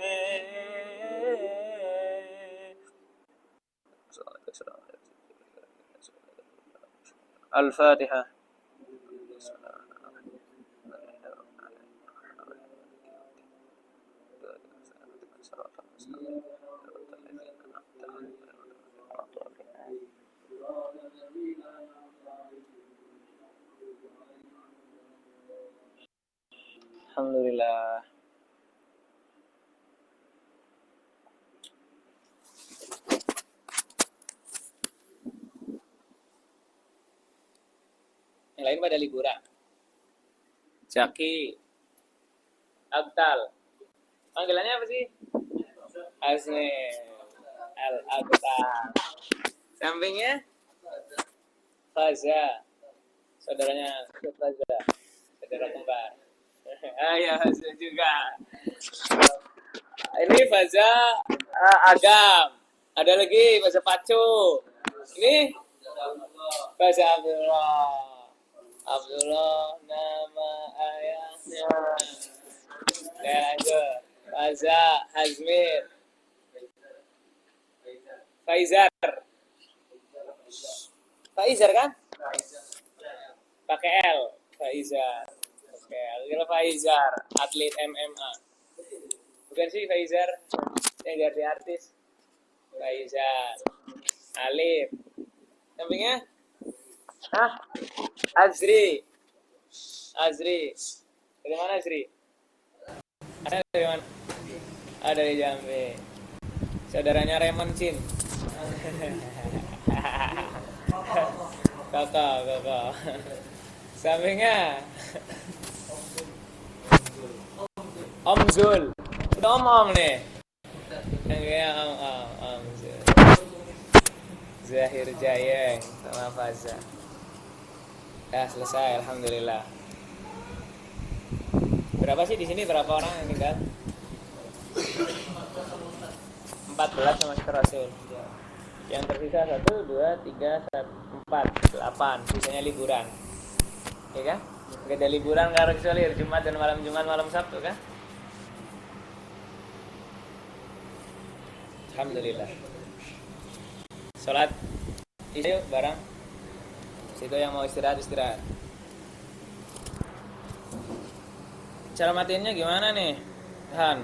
الفاتحة. Alhamdulillah. Yang lain pada liburan. Jaki, Abtal. Panggilannya apa sih? Asmi, Al-Abtal. Sampingnya Faza. Saudaranya Faza. Saudara kembar. Ya, Faza juga. Ini Faza Agam. Ada lagi Faza Pacu. Ini Faza Abdullah. Abdullah nama ayahnya. Lanjut. Faza Hazmir. Faizar. Faizar kan? Pakai L. Faizar. Oke, kalau Faizar, atlet MMA. Bukan sih Faizar yang jadi artis. Faizar. Alif. Sampingnya? Hah? Azri. Azri. Dari mana Azri? Ada dari mana? Ada dari Jambi. Saudaranya Raymond Chin. Kakak. Sampingnya Om Zul. Udah om nih. Yang Om Zul. Zahir Jayeng sama Faza. Ya selesai, alhamdulillah. Berapa sih di sini? Berapa orang yang tinggal? 14 sama Rasul. Yang tersisa 1, 2, 3, 4, 8. Sisanya liburan. Ya kan? Gak ada liburan nggak kecuali hari Jumat dan malam Jumat, malam Sabtu kan? Alhamdulillah. Sholat yuk bareng. Situ yang mau istirahat. Cara matiinnya gimana nih, Han?